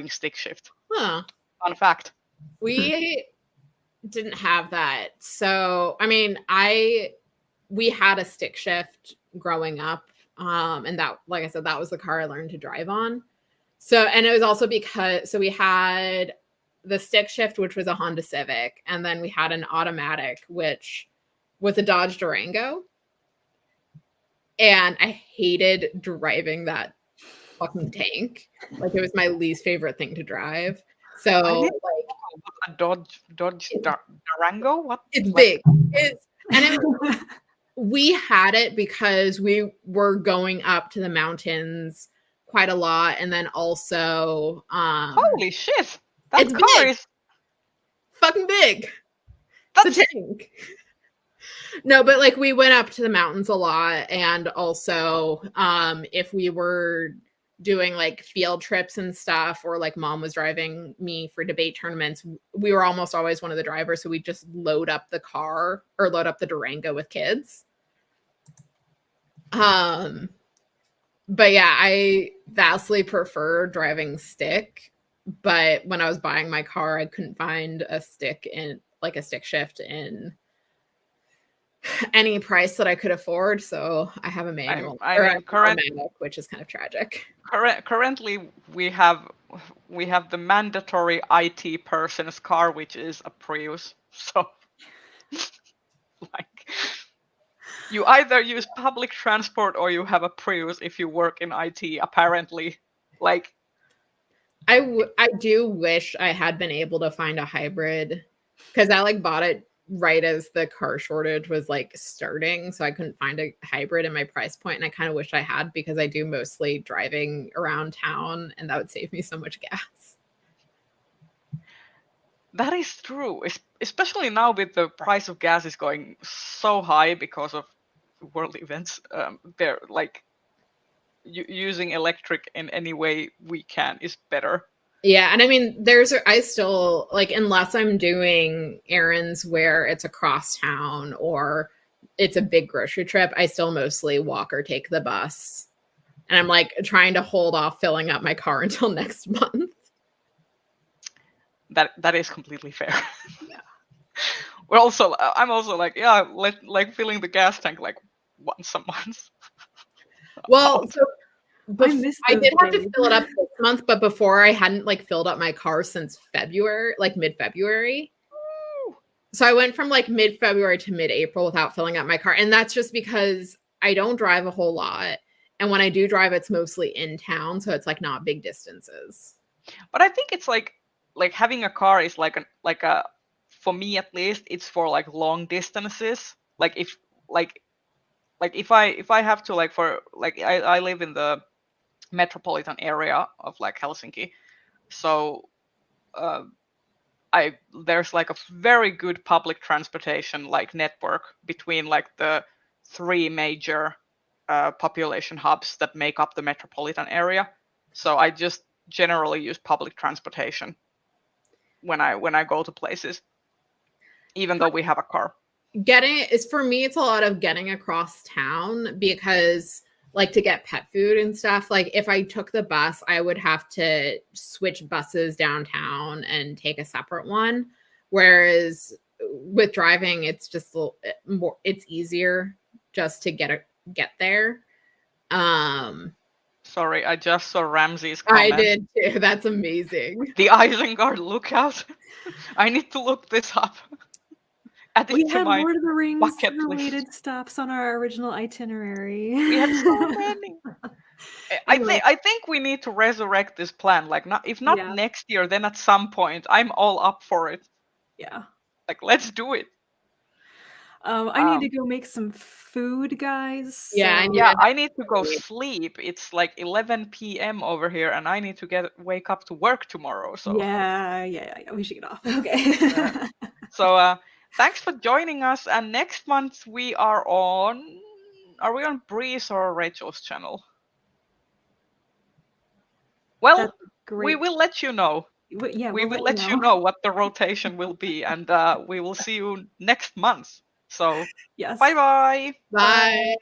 stick shift. Huh. Fun fact. We didn't have that. So, I mean, we had a stick shift growing up. And that, like I said, that was the car I learned to drive on. So, and it was also because, so we had the stick shift, which was a Honda Civic, and then we had an automatic, which was a Dodge Durango. And I hated driving that fucking tank. Like, it was my least favorite thing to drive. So, I didn't like, know what a Dodge Durango. What? it's Like, big. We had it because we were going up to the mountains quite a lot, and then also holy shit! That it's car big, is fucking big. It's that's a tank. No, but like we went up to the mountains a lot, and also if we were doing like field trips and stuff, or like mom was driving me for debate tournaments, we were almost always one of the drivers, so we just load up the car or load up the Durango with kids. But yeah, I vastly prefer driving stick. But when I was buying my car, I couldn't find a stick in like a stick shift in any price that I could afford. So I have a manual I or mean an automatic, which is kind of tragic. currently we have the mandatory IT person's car, which is a Prius. So like you either use public transport or you have a Prius if you work in IT, apparently. Like I do wish I had been able to find a hybrid because I like bought it right as the car shortage was like starting, so I couldn't find a hybrid in my price point, and I kind of wish I had because I do mostly driving around town, and that would save me so much gas. that is true, especially now with the price of gas is going so high because of world events. They're like using electric in any way we can is better. Yeah, and I mean, I still like unless I'm doing errands where it's across town or it's a big grocery trip, I still mostly walk or take the bus. And I'm like trying to hold off filling up my car until next month. That is completely fair. Yeah. I'm also like, yeah, like filling the gas tank like once a month. Well, so miss I those did have to days. fill it up this month, but before I hadn't like filled up my car since February, like mid-February. So I went from like mid-February to mid-April without filling up my car. And that's just because I don't drive a whole lot. And when I do drive, it's mostly in town. So it's like not big distances. But I think it's like having a car is like a for me at least it's for like long distances. Like if like if I have to like for like I live in the metropolitan area of like Helsinki, so uh, I there's like a very good public transportation like network between like the three major population hubs that make up the metropolitan area. So I just generally use public transportation when I go to places, even though we have a car. Getting is for me, it's a lot of getting across town because like to get pet food and stuff, like if I took the bus, I would have to switch buses downtown and take a separate one. Whereas with driving, it's just a little more, it's easier just to get there. Sorry, I just saw Ramsey's comment. I did too. That's amazing. The Isengard lookout. I need to look this up. Add it We to have my Lord of the Rings bucket related list. stops on our original itinerary. We had so many. Anyway. I think we need to resurrect this plan. Like not if not Yeah. next year, then at some point. I'm all up for it. Yeah. Like let's do it. I need to go make some food, guys. Yeah, so- Yeah, I need to go sleep. It's like 11 p.m. over here, and I need to wake up to work tomorrow. So Yeah. We should get off. Okay. so thanks for joining us. And next month we are on. Are we on Breeze or Rachel's channel? Well, That's great. we will let you know. Yeah, We we'll will let you know what the rotation will be, and we will see you next month. So Yes. bye bye. Bye.